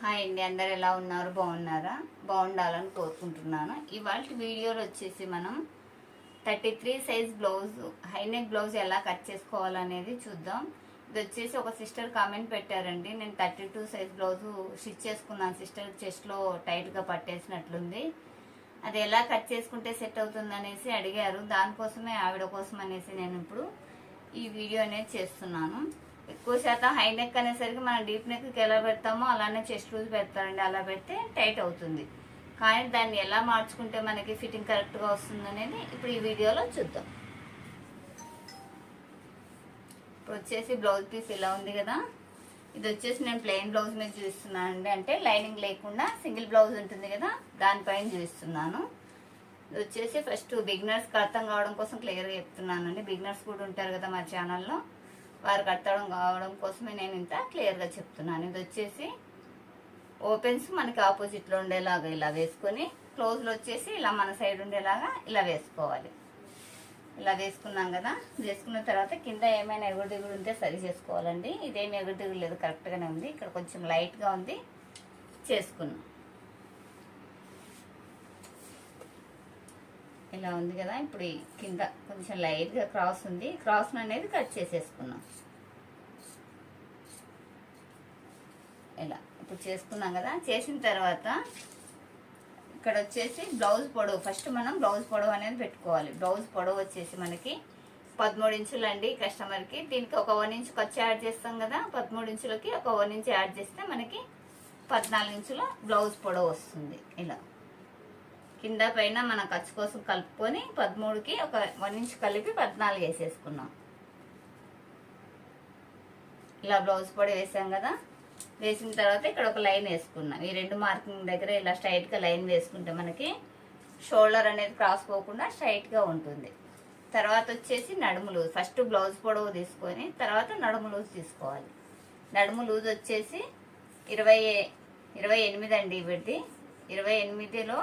Hi అండి, అందరు ఎలా ఉన్నారు? బాగున్నారా? బాగుండాలని కోరుకుంటున్నాను. ఇవాళ వీడియోలో వచ్చేసి మనం 33 సైజ్ బ్లౌజ్, హైనెక్ బ్లౌజ్ ఎలా కట్ చేసుకోవాలనేది చూద్దాం. ఇది వచ్చేసి ఒక సిస్టర్ కామెంట్ పెట్టారండి. నేను 32 సైజ్ బ్లౌజ్ స్టిచ్ చేసుకున్నాను సిస్టర్, చెస్ట్లో టైట్గా పట్టేసినట్లుంది, అది ఎలా కట్ చేసుకుంటే సెట్ అవుతుంది అనేసి అడిగారు. దానికోసమే, ఆవిడ కోసం అనేసి నేను ఇప్పుడు ఈ వీడియో అనేది చేస్తున్నాను. ఎక్కువ శాతం హై నెక్ అనేసరికి మనం డీప్ నెక్కి ఎలా పెడతామో అలానే చెస్ట్ లూజ్ పెడతారండి. అలా పెడితే టైట్ అవుతుంది, కానీ దాన్ని ఎలా మార్చుకుంటే మనకి ఫిట్టింగ్ కరెక్ట్గా వస్తుంది అనేది ఇప్పుడు ఈ వీడియోలో చూద్దాం. ఇప్పుడు వచ్చేసి బ్లౌజ్ పీస్ ఇలా ఉంది కదా, ఇది వచ్చేసి నేను ప్లెయిన్ బ్లౌజ్ మీద చూపిస్తున్నాను అండి. అంటే లైనింగ్ లేకుండా సింగిల్ బ్లౌజ్ ఉంటుంది కదా, దానిపైన చూపిస్తున్నాను. ఇది వచ్చేసి ఫస్ట్ బిగినర్స్కి అర్థం కావడం కోసం క్లియర్గా చెప్తున్నానండి. బిగినర్స్ కూడా ఉంటారు కదా మా ఛానల్లో, వారికి అర్థం కావడం కోసమే నేను ఇంత క్లియర్గా చెప్తున్నాను. ఇది వచ్చేసి ఓపెన్స్ మనకి ఆపోజిట్లో ఉండేలాగా ఇలా వేసుకొని, క్లోజ్లో వచ్చేసి ఇలా మన సైడ్ ఉండేలాగా ఇలా వేసుకోవాలి. ఇలా వేసుకున్నాం కదా, వేసుకున్న తర్వాత కింద ఏమైనా ఎగుడు దిగుడు ఉంటే సరి చేసుకోవాలండి. ఇదేమి ఎగుడు దిగుడు లేదు, కరెక్ట్గానే ఉంది. ఇక్కడ కొంచెం లైట్గా ఉంది, చేసుకున్నాం. ఇలా ఉంది కదా. ఇప్పుడు కింద కొంచెం లైట్గా క్రాస్ ఉంది, క్రాస్ అనేది కట్ చేసేసుకున్నాం. ఇలా ఇప్పుడు చేసుకున్నాం కదా. చేసిన తర్వాత ఇక్కడ వచ్చేసి బ్లౌజ్ పొడవు, ఫస్ట్ మనం బ్లౌజ్ పొడవు అనేది పెట్టుకోవాలి. బ్లౌజ్ పొడవు వచ్చేసి మనకి 13 ఇంచులు అండి కస్టమర్కి. దీనికి ఒక 1 ఇంచ్ ఖర్చు యాడ్ చేస్తాం కదా, 13 ఇంచులకి ఒక 1 ఇంచ్ యాడ్ చేస్తే మనకి 14 ఇంచుల బ్లౌజ్ పొడవు వస్తుంది. ఇలా కింద పైన మన ఖర్చు కోసం కలుపుకొని 13కి ఒక 1 ఇంచ్ కలిపి 14 వేసేసుకున్నాం. ఇలా బ్లౌజ్ పొడవు వేసాం కదా. వేసిన తర్వాత ఇక్కడ ఒక లైన్ వేసుకున్నాం. ఈ రెండు మార్కింగ్ దగ్గర ఇలా స్ట్రైట్గా లైన్ వేసుకుంటే మనకి షోల్డర్ అనేది క్రాస్ పోకుండా స్ట్రైట్గా ఉంటుంది. తర్వాత వచ్చేసి నడుము లూజ్, ఫస్ట్ బ్లౌజ్ పొడవు తీసుకొని తర్వాత నడుము లూజ్ తీసుకోవాలి. నడుము లూజ్ వచ్చేసి 28 అండి. వీటి 28లో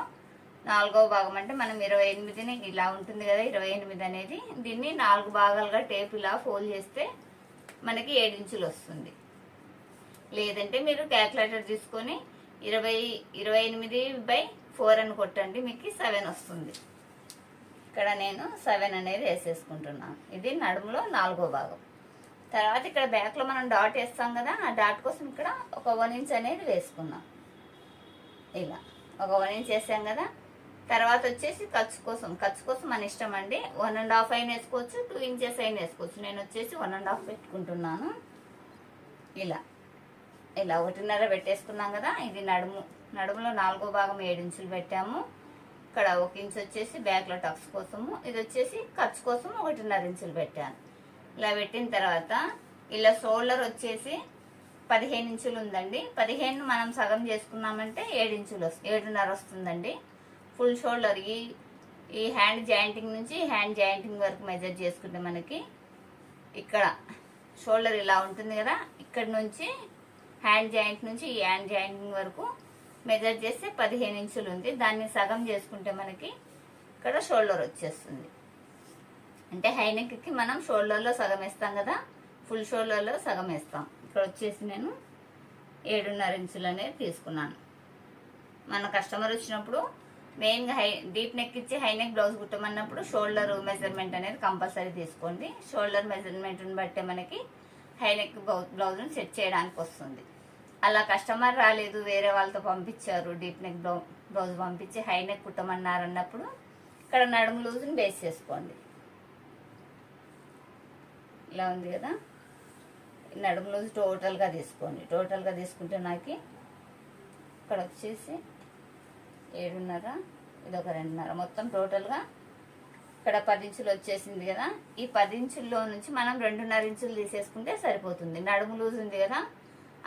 4వ భాగం, అంటే మనం 28ని ఇలా ఉంటుంది కదా, 28 అనేది దీన్ని 4 భాగాలుగా టేప్ ఇలా ఫోల్డ్ చేస్తే మనకి 7 ఇంచులు వస్తుంది. లేదంటే మీరు క్యాల్కులేటర్ తీసుకొని 28/4 అని కొట్టండి, మీకు 7 వస్తుంది. ఇక్కడ నేను 7 అనేది వేసేసుకుంటున్నాను. ఇది నడుములో 4వ భాగం. తర్వాత ఇక్కడ బ్యాక్లో మనం డాట్ వేస్తాం కదా, ఆ డాట్ కోసం ఇక్కడ ఒక 1 ఇంచ్ అనేది వేసుకున్నాం. ఇలా ఒక 1 ఇంచ్ వేసాం కదా. తర్వాత వచ్చేసి ఖర్చు కోసం మన ఇష్టం అండి. 1.5 అయినా వేసుకోవచ్చు, 2 ఇంచెస్ అయినా వేసుకోవచ్చు. నేను వచ్చేసి 1.5 పెట్టుకుంటున్నాను. ఇలా 1.5 పెట్టేసుకున్నాం కదా. ఇది నడుములో 4వ భాగం 7 ఇంచులు పెట్టాము. ఇక్కడ 1 ఇంచ్ వచ్చేసి బ్యాక్లో టక్స్ కోసము, ఇది వచ్చేసి ఖర్చు కోసం 1.5 ఇంచులు పెట్టాను. ఇలా పెట్టిన తర్వాత ఇలా షోల్డర్ వచ్చేసి 15 ఇంచులు ఉందండి. 15 మనం సగం చేసుకున్నామంటే 7.5 వస్తుందండి. ఫుల్ షోల్డర్ ఈ హ్యాండ్ జాయింటింగ్ నుంచి హ్యాండ్ జాయింటింగ్ వరకు మెజర్ చేసుకుంటే మనకి ఇక్కడ షోల్డర్ ఇలా ఉంటుంది కదా, ఇక్కడ నుంచి హ్యాండ్ జాయింట్ నుంచి ఈ హ్యాండ్ జాయింటింగ్ వరకు మెజర్ చేస్తే 15 ఇంచులు ఉంది. దాన్ని సగం చేసుకుంటే మనకి ఇక్కడ షోల్డర్ వచ్చేస్తుంది. అంటే హై నెక్కి మనం షోల్డర్లో సగం వేస్తాం కదా, ఫుల్ షోల్డర్లో సగం వేస్తాం. ఇక్కడ వచ్చేసి నేను 7.5 ఇంచులు అనేది తీసుకున్నాను. మన కస్టమర్ వచ్చినప్పుడు మెయిన్గా డీప్ నెక్ ఇచ్చి హై నెక్ బ్లౌజ్ కుట్టమన్నప్పుడు షోల్డర్ మెజర్మెంట్ అనేది కంపల్సరీ తీసుకోండి. షోల్డర్ మెజర్మెంట్ని బట్టే మనకి హై నెక్ బ్లౌజ్ని సెట్ చేయడానికి వస్తుంది. అలా కస్టమర్ రాలేదు, వేరే వాళ్ళతో పంపించారు, డీప్ నెక్ బ్లౌజ్ పంపించి హై నెక్ కుట్టమన్నారు అన్నప్పుడు ఇక్కడ నడుము లూజ్ని బేస్ చేసుకోండి. ఇలా ఉంది కదా, నడుము లూజ్ టోటల్గా తీసుకోండి. టోటల్గా తీసుకుంటే నాకు ఇక్కడ వచ్చేసి 7.5, ఇది ఒక 2.5, మొత్తం టోటల్గా ఇక్కడ 10 ఇంచులు వచ్చేసింది కదా. ఈ 10 ఇంచుల్లో నుంచి మనం 2.5 ఇంచులు తీసేసుకుంటే సరిపోతుంది. నడుము లూజ్ ఉంది కదా,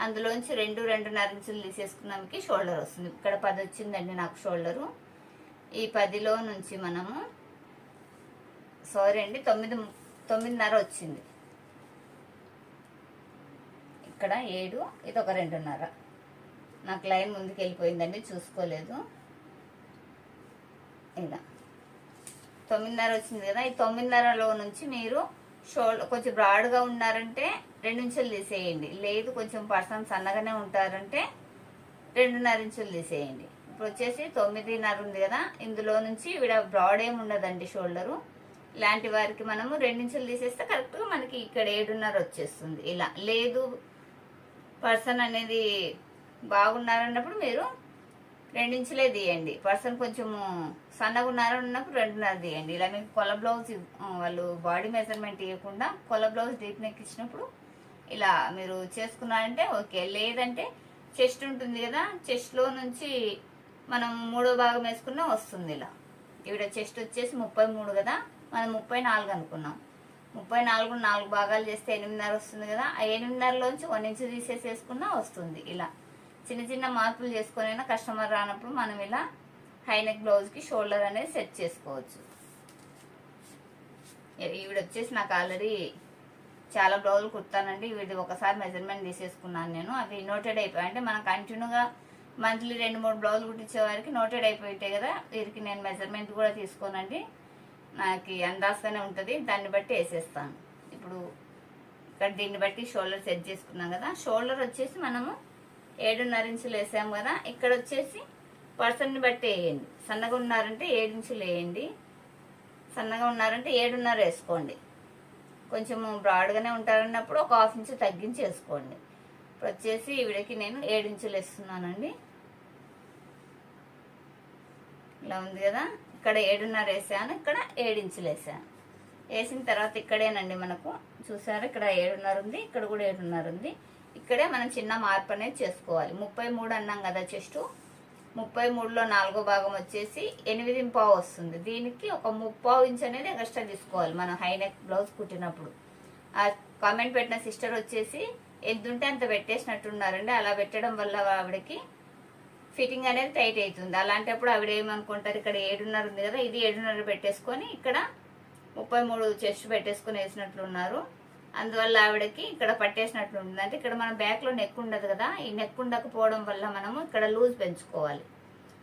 అందులోంచి 2.5 ఇంచులు తీసేసుకున్నానికి షోల్డర్ వస్తుంది. ఇక్కడ 10 వచ్చిందండి నాకు షోల్డరు. ఈ 10లో నుంచి మనము 9.5 వచ్చింది. ఇక్కడ 7, ఇది ఒక 2.5. నాకు లైన్ ముందుకు వెళ్ళిపోయిందండి, చూసుకోలేదు. ఇలా 9.5 వచ్చింది కదా. ఈ 9.5లో నుంచి మీరు కొంచెం బ్రాడ్గా ఉన్నారంటే 2 ఇంచులు తీసేయండి. లేదు కొంచెం పర్సన్ సన్నగానే ఉంటారంటే 2.5 ఇంచులు తీసేయండి. ఇప్పుడు వచ్చేసి 9.5 ఉంది కదా, ఇందులో నుంచి ఇక్కడ బ్రాడ్ ఏమి ఉండదండి షోల్డరు. ఇలాంటి వారికి మనము 2 ఇంచులు తీసేస్తే కరెక్ట్గా మనకి ఇక్కడ 7.5 వచ్చేస్తుంది. ఇలా లేదు పర్సన్ అనేది బాగున్నారన్నప్పుడు మీరు 2 ఇంచులే తీయండి. పర్సన్ కొంచెము సన్నగా ఉన్నారన్నప్పుడు 2.5 తీయండి. ఇలా మీకు కొల బ్లౌజ్ వాళ్ళు బాడీ మెజర్మెంట్ ఇవ్వకుండా కొల బ్లౌజ్ డీప్ నెక్ ఇచ్చినప్పుడు ఇలా మీరు చేసుకున్నారంటే ఓకే. లేదంటే చెస్ట్ ఉంటుంది కదా, చెస్ట్లో నుంచి మనం 3వ భాగం వేసుకున్నా వస్తుంది. ఇలా ఇక్కడ చెస్ట్ వచ్చేసి 33 కదా, మనం 34 అనుకున్నాం. 34 4 భాగాలు చేస్తే 8.5 వస్తుంది కదా, ఆ 8.5లోంచి 1 ఇంచు తీసేసుకున్నా వస్తుంది. ఇలా చిన్న చిన్న మార్పులు చేసుకునైనా కస్టమర్ రానప్పుడు మనం ఇలా హైనెక్ బ్లౌజ్కి షోల్డర్ అనేది సెట్ చేసుకోవచ్చు. ఈవిడ వచ్చేసి నాకు ఆల్రెడీ చాలా బ్లౌజులు కుడతానండి. వీడి ఒకసారి మెజర్మెంట్ తీసేసుకున్నాను నేను. అవి నోటెడ్ అయిపోయాయి. అంటే మనం కంటిన్యూగా మంత్లీ 2-3 బ్లౌజులు కుట్టించే వారికి నోటెడ్ అయిపోయింటాయి కదా, వీరికి నేను మెజర్మెంట్ కూడా తీసుకోనండి. నాకు అందాజగానే ఉంటుంది, దాన్ని బట్టి వేసేస్తాను. ఇప్పుడు ఇక్కడ దీన్ని బట్టి షోల్డర్ సెట్ చేసుకున్నాం కదా. షోల్డర్ వచ్చేసి మనము 7.5 ఇంచులు వేసాము కదా. ఇక్కడ వచ్చేసి పర్సన్ని బట్టి వేయండి. సన్నగా ఉన్నారంటే 7 ఇంచులు వేయండి, సన్నగా ఉన్నారంటే 7.5 వేసుకోండి. కొంచెము బ్రాడ్గానే ఉంటారన్నప్పుడు ఒక 1/2 ఇంచు తగ్గించి వేసుకోండి. ఇప్పుడు వచ్చేసి ఈవిడకి నేను 7 ఇంచులు వేస్తున్నానండి. ఇలా ఉంది కదా, ఇక్కడ 7.5 వేసాను, ఇక్కడ 7 ఇంచులు వేసాను. వేసిన తర్వాత ఇక్కడేనండి మనకు చూసారు, ఇక్కడ 7.5 ఉంది, ఇక్కడ కూడా 7.5 ఉంది. ఇక్కడే మనం చిన్న మార్పు అనేది చేసుకోవాలి. 33 అన్నాం కదా చెస్ట్, 33లో 4వ భాగం వచ్చేసి 8.5 వస్తుంది. దీనికి ఒక 3/4 ఇంచు అనేది ఎక్స్ట్రా తీసుకోవాలి మనం హైనెక్ బ్లౌజ్ కుట్టినప్పుడు. ఆ కామెంట్ పెట్టిన సిస్టర్ వచ్చేసి ఎంత ఉంటే అంత పెట్టేసినట్టున్నారండి. అలా పెట్టడం వల్ల ఆవిడకి ఫిట్టింగ్ అనేది టైట్ అవుతుంది. అలాంటప్పుడు ఆవిడ ఏమనుకుంటారు, ఇక్కడ 7.5 ఉంది కదా, ఇది 7.5 పెట్టేసుకొని ఇక్కడ 33 చెస్ట్ పెట్టేసుకొని వేసినట్లున్నారు. అందువల్ల ఆవిడకి ఇక్కడ పట్టేసినట్లు ఉంటుంది. అంటే ఇక్కడ మన బ్యాక్లో నెక్ ఉండదు కదా, ఈ నెక్ ఉండకపోవడం వల్ల మనము ఇక్కడ లూజ్ పెంచుకోవాలి.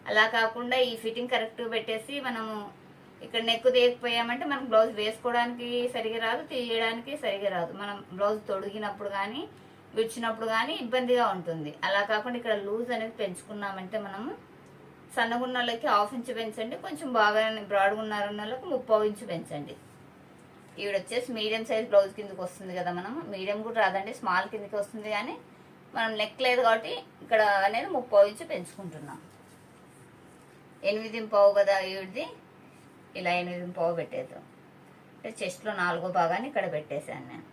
అలా కాకుండా ఈ ఫిట్టింగ్ కరెక్ట్గా పెట్టేసి మనము ఇక్కడ నెక్ తీయకపోయామంటే మనం బ్లౌజ్ వేసుకోవడానికి సరిగా రాదు, తీయడానికి సరిగా రాదు. మనం బ్లౌజ్ తొడిగినప్పుడు కానీ విడిచినప్పుడు కానీ ఇబ్బందిగా ఉంటుంది. అలా కాకుండా ఇక్కడ లూజ్ అనేది పెంచుకున్నామంటే మనము సన్నగున్న వాళ్ళకి 1/2 ఇంచు పెంచండి, కొంచెం బాగా బ్రాడ్గా ఉన్నారన్న వాళ్ళకి 3/4 ఇంచు పెంచండి. ఈవిడ వచ్చేసి మీడియం సైజ్ బ్లౌజ్ కిందకి వస్తుంది కదా, మనం మీడియం కూడా రాదండి, స్మాల్ కిందకి వస్తుంది. కానీ మనం నెక్ లేదు కాబట్టి ఇక్కడ అనేది 3/4 ఇంచు పెంచుకుంటున్నాం. 8.5 కదా ఈవిడది, ఇలా 8.5 పెట్టేద్దాం. అంటే చెస్ట్లో 4వ భాగాన్ని ఇక్కడ పెట్టేశాను నేను.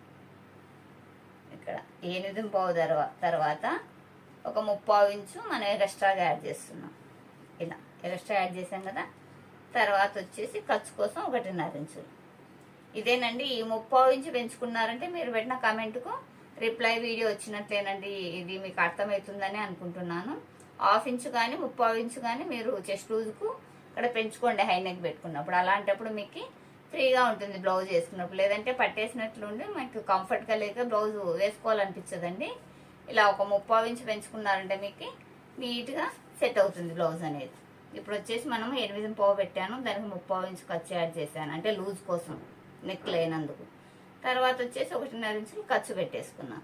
ఇక్కడ 8.5 తర్వాత ఒక 3/4 ఇంచు మనం ఎక్స్ట్రాగా యాడ్ చేస్తున్నాం. ఇలా ఎక్స్ట్రా యాడ్ చేసాం కదా. తర్వాత వచ్చేసి ఖర్చు కోసం 1.5 ఇంచులు. ఇదేనండి, ఈ 3/4 ఇంచు పెంచుకున్నారంటే మీరు పెట్టిన కామెంట్కు రిప్లై వీడియో వచ్చినట్లేనండి. ఇది మీకు అర్థమవుతుందని అనుకుంటున్నాను. 1/2 ఇంచు కానీ 3/4 ఇంచు కానీ మీరు చెస్ట్ లూజ్కు ఇక్కడ పెంచుకోండి హైనెక్ పెట్టుకున్నప్పుడు. అలాంటప్పుడు మీకు ఫ్రీగా ఉంటుంది బ్లౌజ్ వేసుకున్నప్పుడు. లేదంటే పట్టేసినట్లుండి మీకు కంఫర్ట్గా లేక బ్లౌజ్ వేసుకోవాలనిపించదండి. ఇలా ఒక 3/4 ఇంచు పెంచుకున్నారంటే మీకు నీట్గా సెట్ అవుతుంది బ్లౌజ్ అనేది. ఇప్పుడు వచ్చేసి మనం 8.5 పెట్టాను, దానికి 3/4 ఇంచు ఖర్చు యాడ్ చేశాను, అంటే లూజ్ కోసం నెక్ లేనందుకు. తర్వాత వచ్చేసి 1.5 ఇంచులు ఖర్చు పెట్టేసుకున్నాం.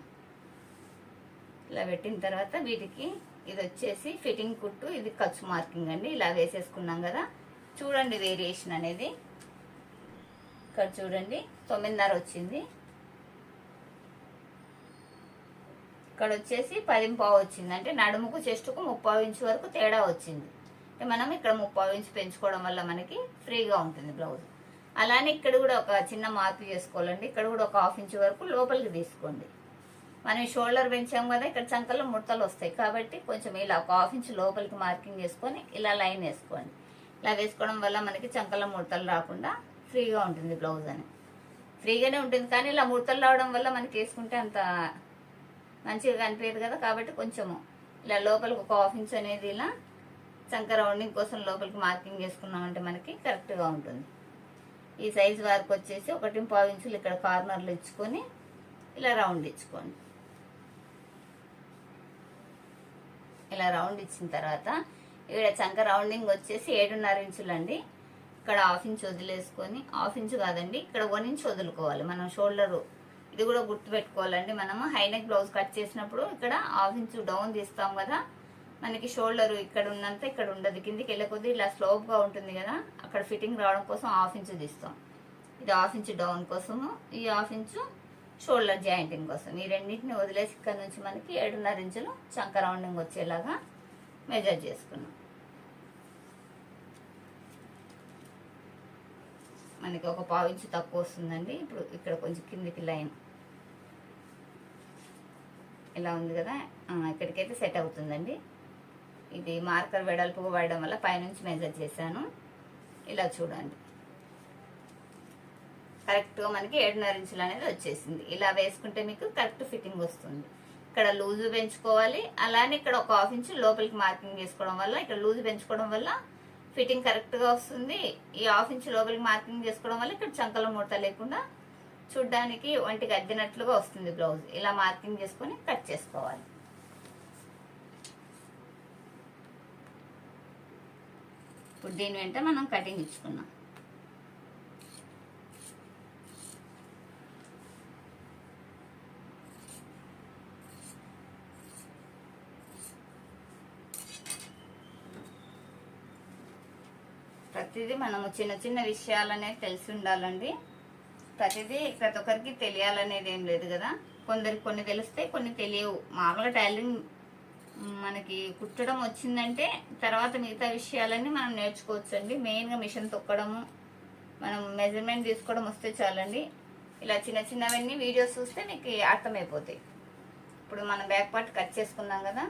ఇలా పెట్టిన తర్వాత వీటికి ఇది వచ్చేసి ఫిట్టింగ్ కుట్టు, ఇది ఖర్చు మార్కింగ్ అండి. ఇలా వేసేసుకున్నాం కదా, చూడండి వేరియేషన్ అనేది. ఇక్కడ చూడండి 9.5 వచ్చింది, ఇక్కడ వచ్చేసి 10.5 వచ్చింది. అంటే నడుముకు చెస్టుకు 3/4 ఇంచు వరకు తేడా వచ్చింది. అంటే మనం ఇక్కడ 3/4 ఇంచు పెంచుకోవడం వల్ల మనకి ఫ్రీగా ఉంటుంది బ్లౌజ్. అలానే ఇక్కడ కూడా ఒక చిన్న మార్పు చేసుకోవాలండి. ఇక్కడ కూడా ఒక 1/2 ఇంచు వరకు లోపలికి తీసుకోండి. మనం షోల్డర్ పెంచాం కదా, ఇక్కడ చంకల్లో ముడతలు వస్తాయి కాబట్టి కొంచెం ఇలా ఒక 1/2 ఇంచు లోపలికి మార్కింగ్ చేసుకొని ఇలా లైన్ వేసుకోండి. ఇలా వేసుకోవడం వల్ల మనకి చంకల్లో ముడతలు రాకుండా ఫ్రీగా ఉంటుంది బ్లౌజ్ అని. ఫ్రీగానే ఉంటుంది కానీ ఇలా ముడతలు రావడం వల్ల మనకి వేసుకుంటే అంత మంచిగా కనిపించదు కదా. కాబట్టి కొంచెము ఇలా లోపలికి ఒక 1/2 ఇంచు అనేది ఇలా చంక రౌండింగ్ కోసం లోపలికి మార్కింగ్ చేసుకున్నామంటే మనకి కరెక్ట్గా ఉంటుంది. ఈ సైజు వరకు వచ్చేసి 1.5 ఇంచులు ఇక్కడ కార్నర్లు ఇచ్చుకొని ఇలా రౌండ్ ఇచ్చుకోండి. ఇలా రౌండ్ ఇచ్చిన తర్వాత ఇక్కడ చంక రౌండింగ్ వచ్చేసి 7.5 ఇంచులు అండి. ఇక్కడ 1/2 ఇంచు వదిలేసుకొని, 1/2 ఇంచు కాదండి, ఇక్కడ 1 ఇంచు వదులుకోవాలి మనం షోల్డరు. ఇది కూడా గుర్తు పెట్టుకోవాలండి. మనము హైనెక్ బ్లౌజ్ కట్ చేసినప్పుడు ఇక్కడ 1/2 ఇంచు డౌన్ తీస్తాం కదా, మనకి షోల్డర్ ఇక్కడ ఉన్నంత ఇక్కడ ఉండదు, కిందికి వెళ్ళే కొద్దీ ఇలా స్లోప్గా ఉంటుంది కదా, అక్కడ ఫిట్టింగ్ రావడం కోసం 1/2 ఇంచు తీస్తాం. ఇది 1/2 ఇంచు డౌన్ కోసము, ఈ 1/2 ఇంచు షోల్డర్ జాయింటింగ్ కోసం. ఈ రెండింటిని వదిలేసి ఇక్కడ నుంచి మనకి 7.5 ఇంచులు చంక రౌండింగ్ వచ్చేలాగా మెజర్ చేసుకున్నాం. మనకి ఒక 1/2 ఇంచు తక్కువ వస్తుందండి. ఇప్పుడు ఇక్కడ కొంచెం కిందికి లైన్ ఇలా ఉంది కదా, ఇక్కడికైతే సెట్ అవుతుందండి. ఇది మార్కర్ వెడల్పుగా వాడడం వల్ల పైనుంచి మెజర్ చేశాను. ఇలా చూడండి, కరెక్ట్గా మనకి 7.5 ఇంచులు అనేది వచ్చేసింది. ఇలా వేసుకుంటే మీకు కరెక్ట్ ఫిట్టింగ్ వస్తుంది. ఇక్కడ లూజు పెంచుకోవాలి, అలానే ఇక్కడ ఒక 1/2 ఇంచు లోపలికి మార్కింగ్ చేసుకోవడం వల్ల, ఇక్కడ లూజు పెంచుకోవడం వల్ల ఫిట్టింగ్ కరెక్ట్గా వస్తుంది. ఈ 1/2 ఇంచు లోపలికి మార్కింగ్ చేసుకోవడం వల్ల ఇక్కడ చంకలో ముడత లేకుండా చూడ్డానికి ఒంటికి అద్దినట్లుగా వస్తుంది బ్లౌజ్. ఇలా మార్కింగ్ చేసుకొని కట్ చేసుకోవాలి. ఇప్పుడు దీని వెంట మనం కటింగ్ ఇచ్చుకున్నాం. ప్రతిదీ మనము చిన్న చిన్న విషయాలనేది తెలిసి ఉండాలండి. ప్రతి ఒక్కరికి తెలియాలనేది ఏం లేదు కదా, కొందరికి కొన్ని తెలుస్తాయి, కొన్ని తెలియవు. మామూలుగా టైలరింగ్ మనకి కుట్టడం వచ్చిందంటే తర్వాత మిగతా విషయాలన్నీ మనం నేర్చుకోవచ్చు అండి. మెయిన్గా మిషన్ తొక్కడము, మనం మెజర్మెంట్ తీసుకోవడం వస్తే చాలండి. ఇలా చిన్న చిన్నవన్నీ వీడియోస్ చూస్తే మీకు అర్థమైపోతాయి. ఇప్పుడు మనం బ్యాక్ పార్ట్ కట్ చేసుకున్నాం కదా,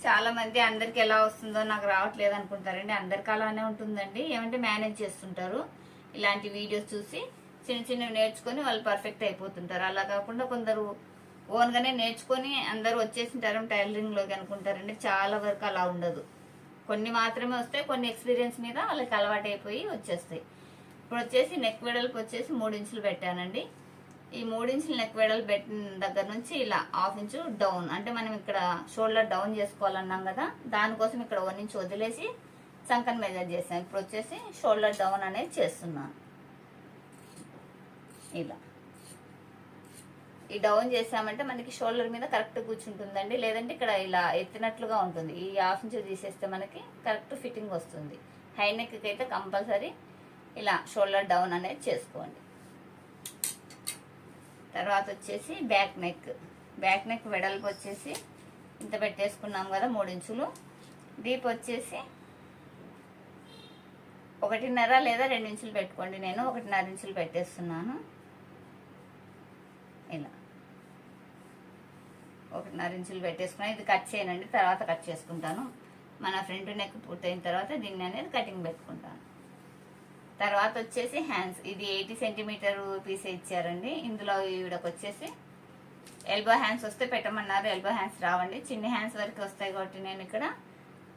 చాలా మంది అందరికి ఎలా వస్తుందో నాకు రావట్లేదు అనుకుంటారండి. అందరికి అలానే ఉంటుందండి, ఏమంటే మేనేజ్ చేస్తుంటారు. ఇలాంటి వీడియోస్ చూసి చిన్న చిన్నవి నేర్చుకొని వాళ్ళు పర్ఫెక్ట్ అయిపోతుంటారు. అలా కాకుండా కొందరు ఓన్గానే నేర్చుకొని అందరూ వచ్చేసింటారు టైలరింగ్లోకి అనుకుంటారండి. చాలా వరకు అలా ఉండదు, కొన్ని మాత్రమే వస్తాయి, కొన్ని ఎక్స్పీరియన్స్ మీద వాళ్ళకి అలవాటు అయిపోయి వచ్చేస్తాయి. ఇప్పుడు వచ్చేసి నెక్ వెడల్పు వచ్చేసి 3 ఇంచులు పెట్టానండి. ఈ 3 ఇంచుల నెక్ వెడల్పు పెట్టిన దగ్గర నుంచి ఇలా 1/2 ఇంచు డౌన్, అంటే మనం ఇక్కడ షోల్డర్ డౌన్ చేసుకోవాలన్నాం కదా, దానికోసం ఇక్కడ 1 ఇంచు వదిలేసి చంకన్ మెజర్ చేసాను. ఇప్పుడు వచ్చేసి షోల్డర్ డౌన్ అనేది చేస్తున్నాను. ఇలా ఈ డౌన్ చేసామంటే మనకి షోల్డర్ మీద కరెక్ట్ కూర్చుంటుందండి. లేదంటే ఇక్కడ ఇలా ఎత్తినట్లుగా ఉంటుంది. ఈ 1/2 ఇంచు తీసేస్తే మనకి కరెక్ట్ ఫిట్టింగ్ వస్తుంది. హై నెక్ అయితే కంపల్సరీ ఇలా షోల్డర్ డౌన్ అనేది చేసుకోండి. తర్వాత వచ్చేసి బ్యాక్ నెక్ వెడల్పు వచ్చేసి ఇంత పెట్టేసుకున్నాం కదా 3 ఇంచులు. డీప్ వచ్చేసి 1.5 లేదా 2 ఇంచులు పెట్టుకోండి. నేను 1.5 ఇంచులు పెట్టేస్తున్నాను. ఇలా 1.5 ఇంచులు పెట్టేసుకున్నాను. ఇది కట్ చేయనండి, తర్వాత కట్ చేసుకుంటాను. మన ఫ్రంట్ నెక్ పూర్తయిన తర్వాత దీన్ని అనేది కటింగ్ పెట్టుకుంటాను. తర్వాత వచ్చేసి హ్యాండ్స్, ఇది 80 సెంటీమీటర్ పీస్ ఇచ్చారండి. ఇందులో ఈవిడకి వచ్చేసి ఎల్బో హ్యాండ్స్ వస్తే పెట్టమన్నారు, ఎల్బో హ్యాండ్స్ రావండి, చిన్ని హ్యాండ్స్ వరకు వస్తాయి కాబట్టి నేను ఇక్కడ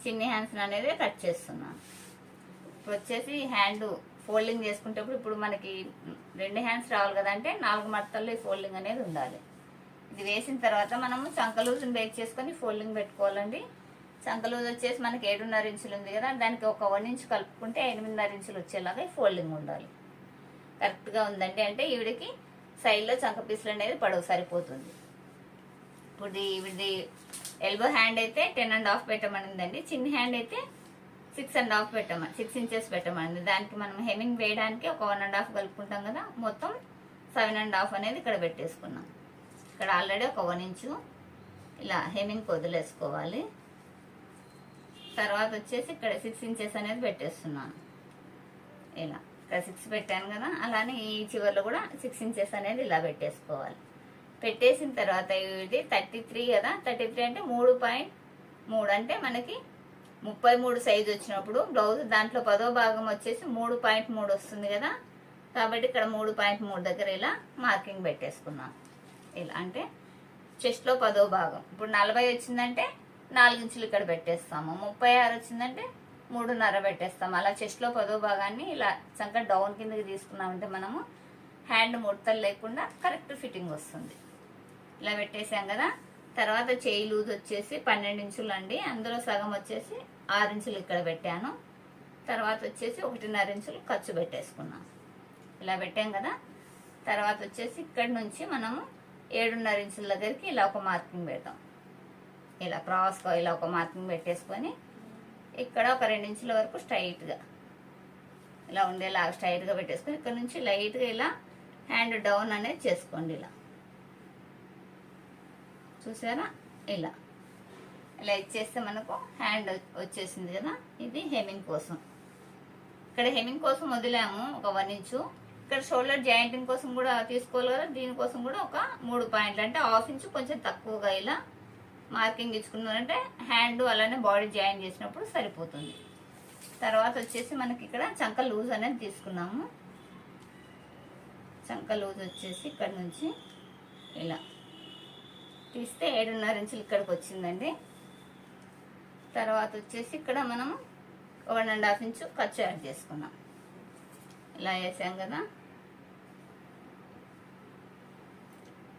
చిన్ని హ్యాండ్స్ అనేది కట్ చేస్తున్నాను. ఇప్పుడు వచ్చేసి హ్యాండ్ ఫోల్డింగ్ చేసుకునేటప్పుడు ఇప్పుడు మనకి 2 హ్యాండ్స్ రావాలి కదా, అంటే 4 మడతల్లో ఈ ఫోల్డింగ్ అనేది ఉండాలి. ఇది వేసిన తర్వాత మనము చంక లూజ్ని బేక్ చేసుకొని ఫోల్డింగ్ పెట్టుకోవాలండి. చంక లూజ్ వచ్చేసి మనకి 7.5 ఇంచులు ఉంది కదా, దానికి ఒక 1 ఇంచు కలుపుకుంటే 8.5 ఇంచులు వచ్చేలాగా ఫోల్డింగ్ ఉండాలి. కరెక్ట్గా ఉందండి, అంటే ఈవిడికి సైడ్లో చంక పీసులు అనేది పడవు, సరిపోతుంది. ఇప్పుడు ఈవిడి ఎల్బో హ్యాండ్ అయితే 10.5 పెట్టమనిందండి, చిన్న హ్యాండ్ అయితే 6.5 పెట్టమని 6 ఇంచెస్ పెట్టమనింది. దానికి మనం హెమింగ్ వేయడానికి ఒక 1.5 కలుపుకుంటాం కదా, మొత్తం 7.5 అనేది ఇక్కడ పెట్టేసుకున్నాం. ఇక్కడ ఆల్రెడీ ఒక 1 ఇంచు ఇలా హెమింగ్ వదిలేసుకోవాలి. తర్వాత వచ్చేసి ఇక్కడ 6 ఇంచెస్ అనేది పెట్టేస్తున్నాను. ఇలా ఇక్కడ 6 పెట్టాను కదా, అలానే ఈ చివరిలో కూడా 6 ఇంచెస్ అనేది ఇలా పెట్టేసుకోవాలి. పెట్టేసిన తర్వాత ఇది 33 కదా, 33 అంటే 3.3 అంటే మనకి 33 సైజు వచ్చినప్పుడు బ్లౌజ్ దాంట్లో 10వ భాగం వచ్చేసి 3.3 వస్తుంది కదా, కాబట్టి ఇక్కడ 3.3 దగ్గర ఇలా మార్కింగ్ పెట్టేసుకున్నాను. ఇలా అంటే చెస్ట్లో 10వ భాగం. ఇప్పుడు 40 వచ్చిందంటే 4 ఇంచులు ఇక్కడ పెట్టేస్తాము, 36 వచ్చిందంటే 3.5 పెట్టేస్తాము. అలా చెస్ట్లో 10వ భాగాన్ని ఇలా చంక డౌన్ కిందకి తీసుకున్నామంటే మనము హ్యాండ్ ముడతలు లేకుండా కరెక్ట్ ఫిట్టింగ్ వస్తుంది. ఇలా పెట్టేసాం కదా. తర్వాత చేయి లూజ్ వచ్చేసి 12 ఇంచులు అండి, అందులో సగం వచ్చేసి 6 ఇంచులు ఇక్కడ పెట్టాను. తర్వాత వచ్చేసి 1.5 ఇంచులు ఖర్చు పెట్టేసుకున్నాం. ఇలా పెట్టాం కదా. తర్వాత వచ్చేసి ఇక్కడ నుంచి మనము 7.5 ఇంచుల దగ్గరికి ఇలా ఒక మార్కింగ్ పెడతాం. ఇలా క్రాస్గా ఇలా ఒక మార్కింగ్ పెట్టేసుకొని ఇక్కడ ఒక 2 ఇంచుల వరకు స్ట్రైట్గా ఇలా ఉండేలాగా స్ట్రైట్గా పెట్టేసుకొని ఇక్కడ నుంచి లైట్గా ఇలా హ్యాండ్ డౌన్ అనేది చేసుకోండి. ఇలా చూసారా, ఇలా ఇలా ఇచ్చేస్తే మనకు హ్యాండ్ వచ్చేసింది కదా. ఇది హెమ్మింగ్ కోసం. ఇక్కడ హెమ్మింగ్ కోసం వదిలాము ఒక 1 ఇంచు. ఇక్కడ షోల్డర్ జాయింటింగ్ కోసం కూడా తీసుకోవాలి కదా, దీనికోసం కూడా ఒక 3 పాయింట్లు అంటే 1/2 ఇంచు కొంచెం తక్కువగా ఇలా మార్కింగ్ ఇచ్చుకున్నారంటే హ్యాండ్ అలానే బాడీ జాయిన్ చేసినప్పుడు సరిపోతుంది. తర్వాత వచ్చేసి మనకి ఇక్కడ చంక లూజ్ అనేది తీసుకున్నాము. చంక లూజ్ వచ్చేసి ఇక్కడ నుంచి ఇలా తీస్తే 7.5 ఇంచులు ఇక్కడికి వచ్చిందండి. తర్వాత వచ్చేసి ఇక్కడ మనం 1.5 ఇంచు ఖర్చు యాడ్ చేసుకున్నాం. ఇలా వేసాం కదా.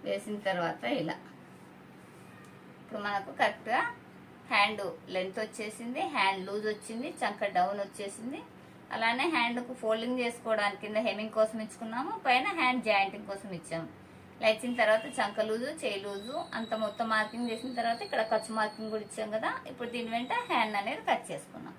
వేసిన తర్వాత ఇలా ఇప్పుడు మనకు కరెక్ట్గా హ్యాండ్ లెంత్ వచ్చేసింది, హ్యాండ్ లూజ్ వచ్చింది, చంక డౌన్ వచ్చేసింది. అలానే హ్యాండ్కు ఫోల్డింగ్ చేసుకోవడానికి కింద హెమ్మింగ్ కోసం ఇచ్చుకున్నాము, పైన హ్యాండ్ జాయింటింగ్ కోసం ఇచ్చాము. ఇలా ఇచ్చిన తర్వాత చంక లూజు, చేయి లూజు అంత మొత్తం మార్కింగ్ చేసిన తర్వాత ఇక్కడ ఖర్చు మార్కింగ్ కూడా ఇచ్చాం కదా. ఇప్పుడు దీని వెంట హ్యాండ్ అనేది కట్ చేసుకున్నాం.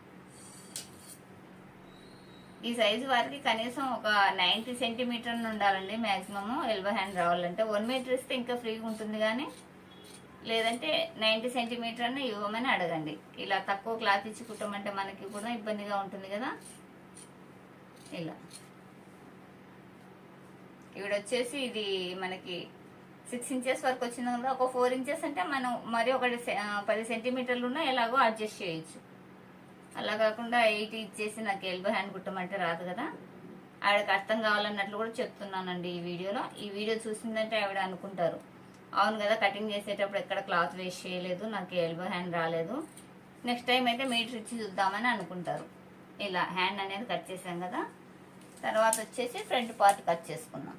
ఈ సైజు వారికి కనీసం ఒక 90 సెంటీమీటర్లు ఉండాలండి మ్యాక్సిమము ఎల్బో హ్యాండ్ రావాలంటే. 1 మీటర్ ఇస్తే ఇంకా ఫ్రీగా ఉంటుంది, కానీ లేదంటే 90 సెంటీమీటర్ని ఇవ్వమని అడగండి. ఇలా తక్కువ క్లాత్ ఇచ్చి కుట్టమంటే మనకి కూడా ఇబ్బందిగా ఉంటుంది కదా. ఇలా ఇవిడ వచ్చేసి ఇది మనకి 6 ఇంచెస్ వరకు వచ్చింది కదా. ఒక 4 ఇంచెస్ అంటే మనం మరి ఒకటి 10 సెంటీమీటర్లు ఉన్నా ఎలాగో అడ్జస్ట్ చేయొచ్చు. అలా కాకుండా 8 ఇచ్చేసి నాకు ఎల్బో హ్యాండ్ కుట్టమంటే రాదు కదా. ఆవిడకి అర్థం కావాలన్నట్లు కూడా చెప్తున్నానండి ఈ వీడియోలో. ఈ వీడియో చూసిందంటే ఆవిడ అనుకుంటారు, అవును కదా కటింగ్ చేసేటప్పుడు ఎక్కడ క్లాత్ వేస్ట్ చేయలేదు, నాకు ఎల్బో హ్యాండ్ రాలేదు, నెక్స్ట్ టైం అయితే మీటర్ ఇచ్చి చూద్దామని అనుకుంటారు. ఇలా హ్యాండ్ అనేది కట్ చేసాం కదా. తర్వాత వచ్చేసి ఫ్రంట్ పార్ట్ కట్ చేసుకున్నాం.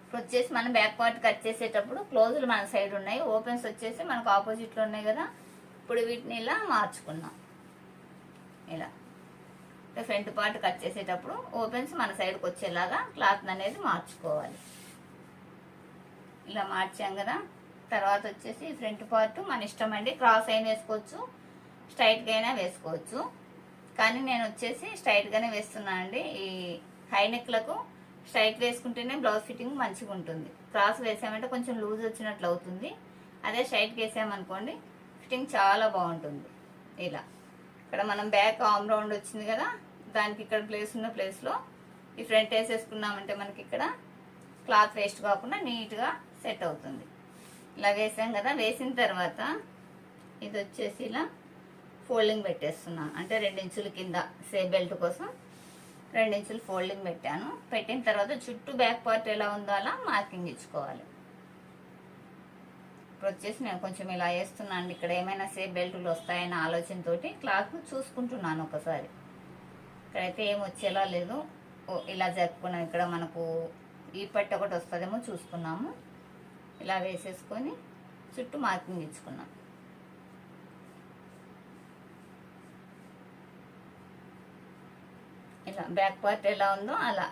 ఇప్పుడు వచ్చేసి మనం బ్యాక్ పార్ట్ కట్ చేసేటప్పుడు క్లోజులు మన సైడ్ ఉన్నాయి, ఓపెన్స్ వచ్చేసి మనకు ఆపోజిట్లో ఉన్నాయి కదా. ఇప్పుడు వీటిని ఇలా మార్చుకున్నాం. ఇలా ఫ్రంట్ పార్ట్ కట్ చేసేటప్పుడు ఓపెన్స్ మన సైడ్కి వచ్చేలాగా క్లాత్ అనేది మార్చుకోవాలి. ఇలా మార్చాం కదా. తర్వాత వచ్చేసి ఫ్రంట్ పార్ట్ మన ఇష్టం అండి, క్రాస్ అయినా వేసుకోవచ్చు, స్ట్రైట్గా అయినా వేసుకోవచ్చు. కానీ నేను వచ్చేసి స్ట్రైట్గానే వేస్తున్నాను అండి. ఈ హై నెక్లకు స్ట్రైట్ వేసుకుంటేనే బ్లౌజ్ ఫిట్టింగ్ మంచిగా ఉంటుంది. క్రాస్ వేసామంటే కొంచెం లూజ్ వచ్చినట్లు అవుతుంది. అదే స్ట్రైట్కి వేసామనుకోండి ఫిట్టింగ్ చాలా బాగుంటుంది. ఇలా ఇక్కడ మనం బ్యాక్ ఆర్మ్ రౌండ్ వచ్చింది కదా, దానికి ఇక్కడ ప్లేస్ ఉన్న ప్లేస్లో ఈ ఫ్రంట్ వేసేసుకున్నామంటే మనకి ఇక్కడ క్లాత్ వేస్ట్ కాకుండా నీట్గా సెట్ అవుతుంది. ఇలా వేసాం కదా. వేసిన తర్వాత ఇది వచ్చేసి ఇలా ఫోల్డింగ్ పెట్టేస్తున్నాను. అంటే 2 ఇంచుల కింద సేఫ్ బెల్ట్ కోసం 2 ఇంచులు ఫోల్డింగ్ పెట్టాను. పెట్టిన తర్వాత చుట్టూ బ్యాక్ పార్ట్ ఎలా ఉందో అలా మార్కింగ్ ఇచ్చుకోవాలి. ఇప్పుడు వచ్చేసి నేను కొంచెం ఇలా వేస్తున్నాను. ఇక్కడ ఏమైనా సేఫ్ బెల్టులు వస్తాయన్న ఆలోచనతోటి క్లాత్ చూసుకుంటున్నాను ఒకసారి. ఇక్కడైతే ఏం వచ్చేలా లేదు. ఇలా జరుపుకున్నాం. ఇక్కడ మనకు ఈ పట్టు ఒకటి వస్తుందేమో చూసుకున్నాము. ఇలా వేసేసుకొని చుట్టూ మార్కింగ్ ఇచ్చుకున్నాం. ఇలా బ్యాక్ పార్ట్ ఎలా ఉందో అలా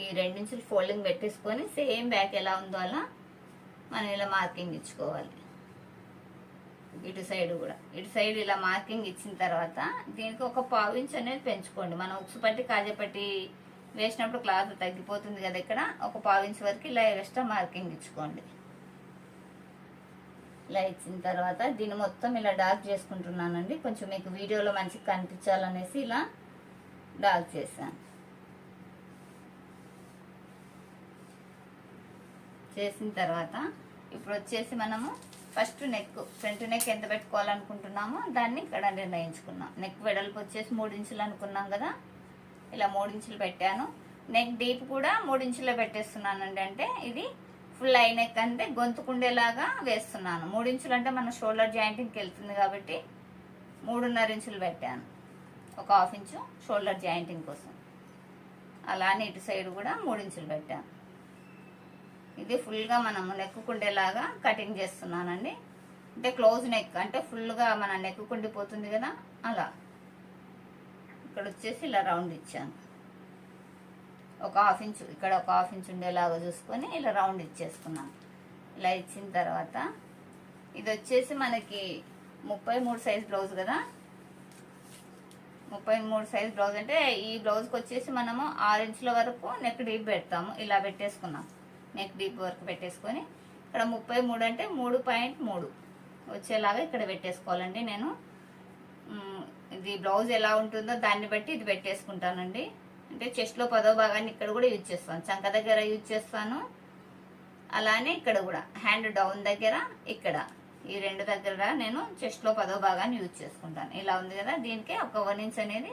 ఈ 2 ఇంచులు ఫోల్డింగ్ పెట్టేసుకొని సేమ్ బ్యాక్ ఎలా ఉందో అలా మనం ఇలా మార్కింగ్ ఇచ్చుకోవాలి. ఇటు సైడ్ కూడా, ఇటు సైడ్ ఇలా మార్కింగ్ ఇచ్చిన తర్వాత దీనికి ఒక 1/4 ఇంచ్ అనేది పెంచుకోండి. మనం ఉక్సు పట్టి కాజపట్టి వేసినప్పుడు క్లాత్ తగ్గిపోతుంది కదా, ఇక్కడ ఒక 1/4 ఇంచ్ వరకు ఇలా ఎక్స్ట్రా మార్కింగ్ ఇచ్చుకోండి. ఇలా ఇచ్చిన తర్వాత దీన్ని మొత్తం ఇలా డార్క్ చేసుకుంటున్నానండి. కొంచెం మీకు వీడియోలో మంచిగా కనిపించాలనేసి ఇలా డార్క్ చేశాను. చేసిన తర్వాత ఇప్పుడు వచ్చేసి మనము ఫస్ట్ నెక్, ఫ్రంట్ నెక్ ఎంత పెట్టుకోవాలనుకుంటున్నామో దాన్ని ఇక్కడ నిర్ణయించుకున్నాం. నెక్ వెడల్పు వచ్చేసి 3 ఇంచులు అనుకున్నాం కదా, ఇలా 3 ఇంచులు పెట్టాను. నెక్ డీప్ కూడా 3 ఇంచులే పెట్టేస్తున్నానండి. అంటే ఇది ఫుల్ ఐ నెక్ అంటే గొంతుకుండేలాగా వేస్తున్నాను. 3 ఇంచులు అంటే మన షోల్డర్ జాయింటింగ్కి వెళ్తుంది కాబట్టి 3.5 ఇంచులు పెట్టాను. ఒక 1/2 ఇంచు షోల్డర్ జాయింటింగ్ కోసం. అలానే ఇటు సైడ్ కూడా 3 ఇంచులు పెట్టాను. ఇది ఫుల్గా మనము నెక్కుకుండేలాగా కటింగ్ చేస్తున్నానండి. అంటే క్లోజ్ నెక్ అంటే ఫుల్గా మన నెక్కుకుండిపోతుంది కదా, అలా ఇక్కడ వచ్చేసి ఇలా రౌండ్ ఇచ్చాను. ఒక 1/2 ఇంచు ఇక్కడ ఒక 1/2 ఇంచు ఉండేలాగా చూసుకొని ఇలా రౌండ్ ఇచ్చేసుకున్నాను. ఇలా ఇచ్చిన తర్వాత ఇది వచ్చేసి మనకి 33 సైజ్ బ్లౌజ్ కదా. 33 సైజ్ బ్లౌజ్ అంటే ఈ బ్లౌజ్కి వచ్చేసి మనము 6 ఇంచుల వరకు నెక్ డీప్ పెడతాము. ఇలా పెట్టేసుకున్నాం, నెక్ డీప్ వరకు పెట్టేసుకొని ఇక్కడ 33 అంటే 3.3 వచ్చేలాగా ఇక్కడ పెట్టేసుకోవాలండి. నేను ఇది బ్లౌజ్ ఎలా ఉంటుందో దాన్ని బట్టి ఇది పెట్టేసుకుంటానండి. అంటే చెస్ట్లో 10వ భాగాన్ని ఇక్కడ కూడా యూజ్ చేస్తాను, చంక దగ్గర యూజ్ చేస్తాను, అలానే ఇక్కడ కూడా హ్యాండ్ డౌన్ దగ్గర ఇక్కడ ఈ రెండు దగ్గర నేను చెస్ట్లో 10వ భాగాన్ని యూజ్ చేసుకుంటాను. ఇలా ఉంది కదా, దీనికి ఒక 1 ఇంచ్ అనేది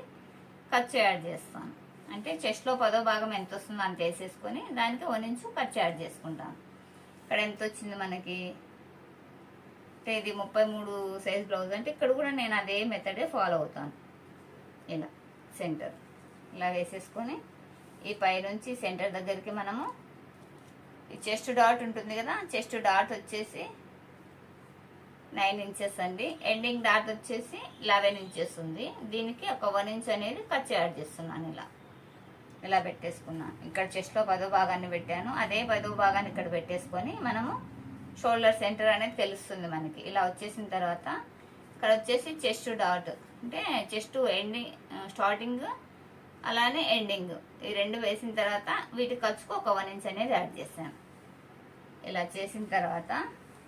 ఖర్చు యాడ్ చేస్తాను. అంటే చెస్ట్లో 10వ భాగం ఎంత వస్తుందో అంత వేసేసుకొని దానికి 1 ఇంచ్ ఖర్చు యాడ్ చేసుకుంటాను. ఇక్కడ ఎంత వచ్చింది మనకి, ఇది 33 సైజ్ బ్లౌజ్ అంటే ఇక్కడ కూడా నేను అదే మెథడే ఫాలో అవుతాను. ఇలా సెంటర్ ఇలా వేసేసుకొని ఈ పైనుంచి సెంటర్ దగ్గరికి మనము ఈ చెస్ట్ డాట్ ఉంటుంది కదా, చెస్ట్ డాట్ వచ్చేసి 9 ఇంచెస్ అండి. ఎండింగ్ డాట్ వచ్చేసి 11 ఇంచెస్ ఉంది. దీనికి ఒక 1 ఇంచ్ అనేది ఖర్చు యాడ్ చేస్తున్నాను. ఇలా పెట్టేసుకున్నాను. ఇక్కడ చెస్ట్లో 10వ భాగాన్ని పెట్టాను, అదే 10వ భాగాన్ని ఇక్కడ పెట్టేసుకొని మనము షోల్డర్ సెంటర్ అనేది తెలుస్తుంది మనకి. ఇలా వచ్చేసిన తర్వాత ఇక్కడ వచ్చేసి చెస్ట్ డాట్ అంటే చెస్ట్ ఎండింగ్ స్టార్టింగ్ అలానే ఎండింగ్ ఈ రెండు వేసిన తర్వాత వీటి ఖర్చుకు ఒక 1 ఇంచ్ అనేది యాడ్ చేశాను. ఇలా చేసిన తర్వాత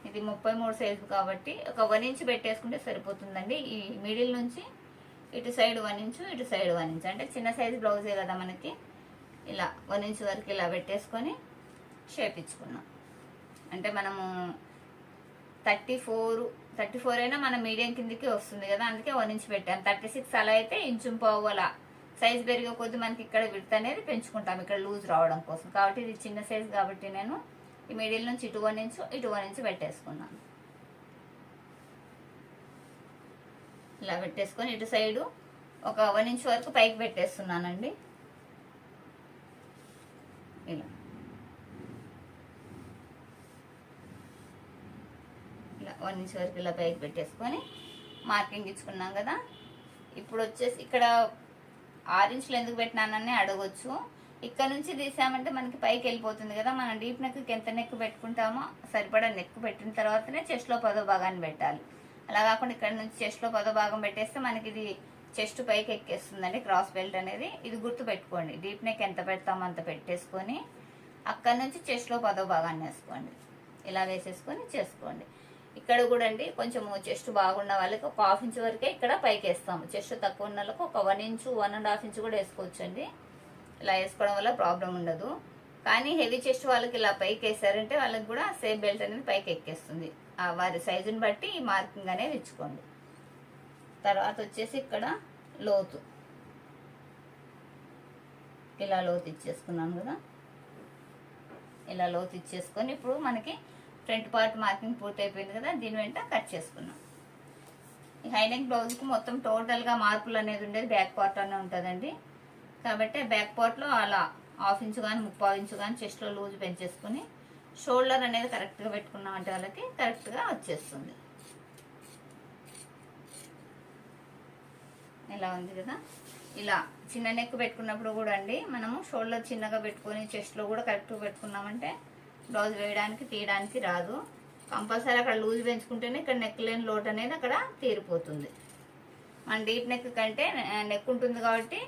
ఇది 33 సైజు కాబట్టి ఒక 1 ఇంచ్ పెట్టేసుకుంటే సరిపోతుందండి. ఈ మిడిల్ నుంచి ఇటు సైడ్ 1 ఇంచు, ఇటు సైడ్ 1 ఇంచ్, అంటే చిన్న సైజు బ్లౌజే కదా మనకి. ఇలా 1 ఇంచ్ వరకు ఇలా పెట్టేసుకొని షేప్ ఇచ్చుకున్నాం. అంటే మనము 34 అయినా మన మీడియం కిందికి వస్తుంది కదా, అందుకే 1 ఇంచ్ పెట్టాను. 36 అలా అయితే ఇంచు పావు అలా సైజ్ పెరిగే కొద్ది మనకి ఇక్కడ విడ్త్ అనేది పెంచుకుంటాం, ఇక్కడ లూజ్ రావడం కోసం. కాబట్టి ఇది చిన్న సైజ్ కాబట్టి నేను ఈ మిడిల్ నుంచి ఇటు 1 ఇంచు, ఇటు 1 ఇంచు పెట్టేసుకున్నాను. ఇలా పెట్టేసుకొని ఇటు సైడు ఒక 1 ఇంచ్ వరకు పైకి పెట్టేస్తున్నానండి. ఇలా 1 ఇంచ్ వరకు ఇలా పైకి పెట్టేసుకొని మార్కింగ్ ఇచ్చుకున్నాం కదా. ఇప్పుడు వచ్చేసి ఇక్కడ 6 ఇంచులు ఎందుకు పెట్టినానని అడగొచ్చు. ఇక్కడ నుంచి తీసామంటే మనకి పైకి వెళ్ళిపోతుంది కదా, మనం డీప్ నెక్కి ఎంత నెక్ పెట్టుకుంటామో సరిపడా నెక్ పెట్టిన తర్వాతనే చెస్ట్లో 10వ భాగాన్ని పెట్టాలి. అలా కాకుండా ఇక్కడ నుంచి చెస్ట్లో 10వ భాగం పెట్టేస్తే మనకి ఇది చెస్ట్ పైకి ఎక్కేస్తుందండి, క్రాస్ బెల్ట్ అనేది. ఇది గుర్తు పెట్టుకోండి, డీప్ నెక్ ఎంత పెడతామో అంత పెట్టేసుకొని అక్కడ నుంచి చెస్ట్లో 10వ భాగాన్ని వేసుకోండి. ఇలా వేసేసుకొని చేసుకోండి. ఇక్కడ కూడా అండి కొంచెం చెస్ట్ బాగున్న వాళ్ళకి ఒక 1/2 ఇంచ్ వరకే ఇక్కడ పైకి వేస్తాము. చెస్ట్ తక్కువ ఉన్న వాళ్ళకి ఒక 1 ఇంచు 1.5 ఇంచ్ కూడా వేసుకోవచ్చు అండి. ఇలా వేసుకోవడం వల్ల ప్రాబ్లం ఉండదు. కానీ హెవీ చెస్ట్ వాళ్ళకి ఇలా పైకి వేసారంటే వాళ్ళకి కూడా సేమ్ బెల్ట్ అనేది పైకి ఎక్కేస్తుంది. వారి సైజుని బట్టి ఈ మార్కింగ్ అనేది ఇచ్చుకోండి. తర్వాత వచ్చేసి ఇక్కడ లోతు ఇలా లోతు ఇచ్చేసుకున్నాను కదా. ఇలా లోతు ఇచ్చేసుకొని ఇప్పుడు మనకి ఫ్రంట్ పార్ట్ మార్కింగ్ పూర్తి అయిపోయింది కదా, దీని వెంట కట్ చేసుకున్నాం. ఈ హైనెక్ బ్లౌజ్కి మొత్తం టోటల్గా మార్పులు అనేది ఉండేది బ్యాక్ పార్ట్ అనే ఉంటుందండి. కాబట్టి బ్యాక్ పార్ట్లో అలా 1/2 ఇంచు కానీ 3/4 ఇంచు కానీ చెస్ట్లో లూజ్ పెంచేసుకుని షోల్డర్ అనేది కరెక్ట్గా పెట్టుకున్నామంటే వాళ్ళకి కరెక్ట్గా వచ్చేస్తుంది. ఇలా ఉంది కదా. ఇలా చిన్న నెక్ పెట్టుకున్నప్పుడు కూడా అండి మనము షోల్డర్ చిన్నగా పెట్టుకొని చెస్ట్లో కూడా కరెక్ట్గా పెట్టుకున్నామంటే బ్లౌజ్ వేయడానికి తీయడానికి రాదు. కంపల్సరీ అక్కడ లూజ్ పెంచుకుంటేనే ఇక్కడ నెక్ లేని లోట్ అనేది అక్కడ తీరిపోతుంది. మన డీప్ నెక్ కంటే నెక్ ఉంటుంది కాబట్టి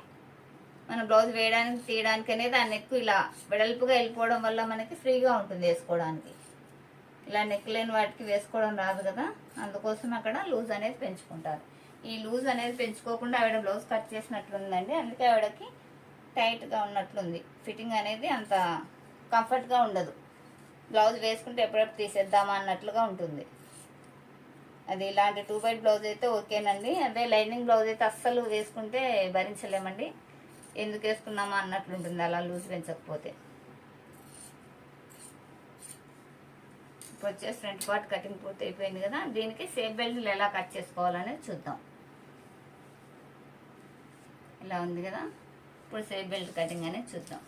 మన బ్లౌజ్ వేయడానికి తీయడానికి అనేది ఆ నెక్ ఇలా వెడల్పుగా వెళ్ళిపోవడం వల్ల మనకి ఫ్రీగా ఉంటుంది వేసుకోవడానికి. ఇలా నెక్ లేని వాటికి వేసుకోవడం రాదు కదా, అందుకోసం అక్కడ లూజ్ అనేది పెంచుకుంటారు. ఈ లూజ్ అనేది పెంచుకోకుండా ఆవిడ బ్లౌజ్ కట్ చేసినట్లుందండి, అందుకే ఆవిడకి టైట్గా ఉన్నట్లుంది. ఫిట్టింగ్ అనేది అంత కంఫర్ట్గా ఉండదు. బ్లౌజ్ వేసుకుంటే ఎప్పుడెప్పుడు తీసేద్దామా అన్నట్లుగా ఉంటుంది. అది ఇలాంటి 2 బైట్ బ్లౌజ్ అయితే ఓకేనండి. అదే లైనింగ్ బ్లౌజ్ అయితే అస్సలు వేసుకుంటే భరించలేమండి, ఎందుకు వేసుకున్నామా అన్నట్లుంటుంది అలా లూజ్ పెంచకపోతే. ఇప్పుడు వచ్చేసి ఫ్రంట్ పార్ట్ కటింగ్ పూర్తి అయిపోయింది కదా, దీనికి సేఫ్ బెల్ట్లు ఎలా కట్ చేసుకోవాలనేది చూద్దాం. ఇలా ఉంది కదా, ఇప్పుడు సేఫ్ బెల్ట్ కటింగ్ అనేది చూద్దాం.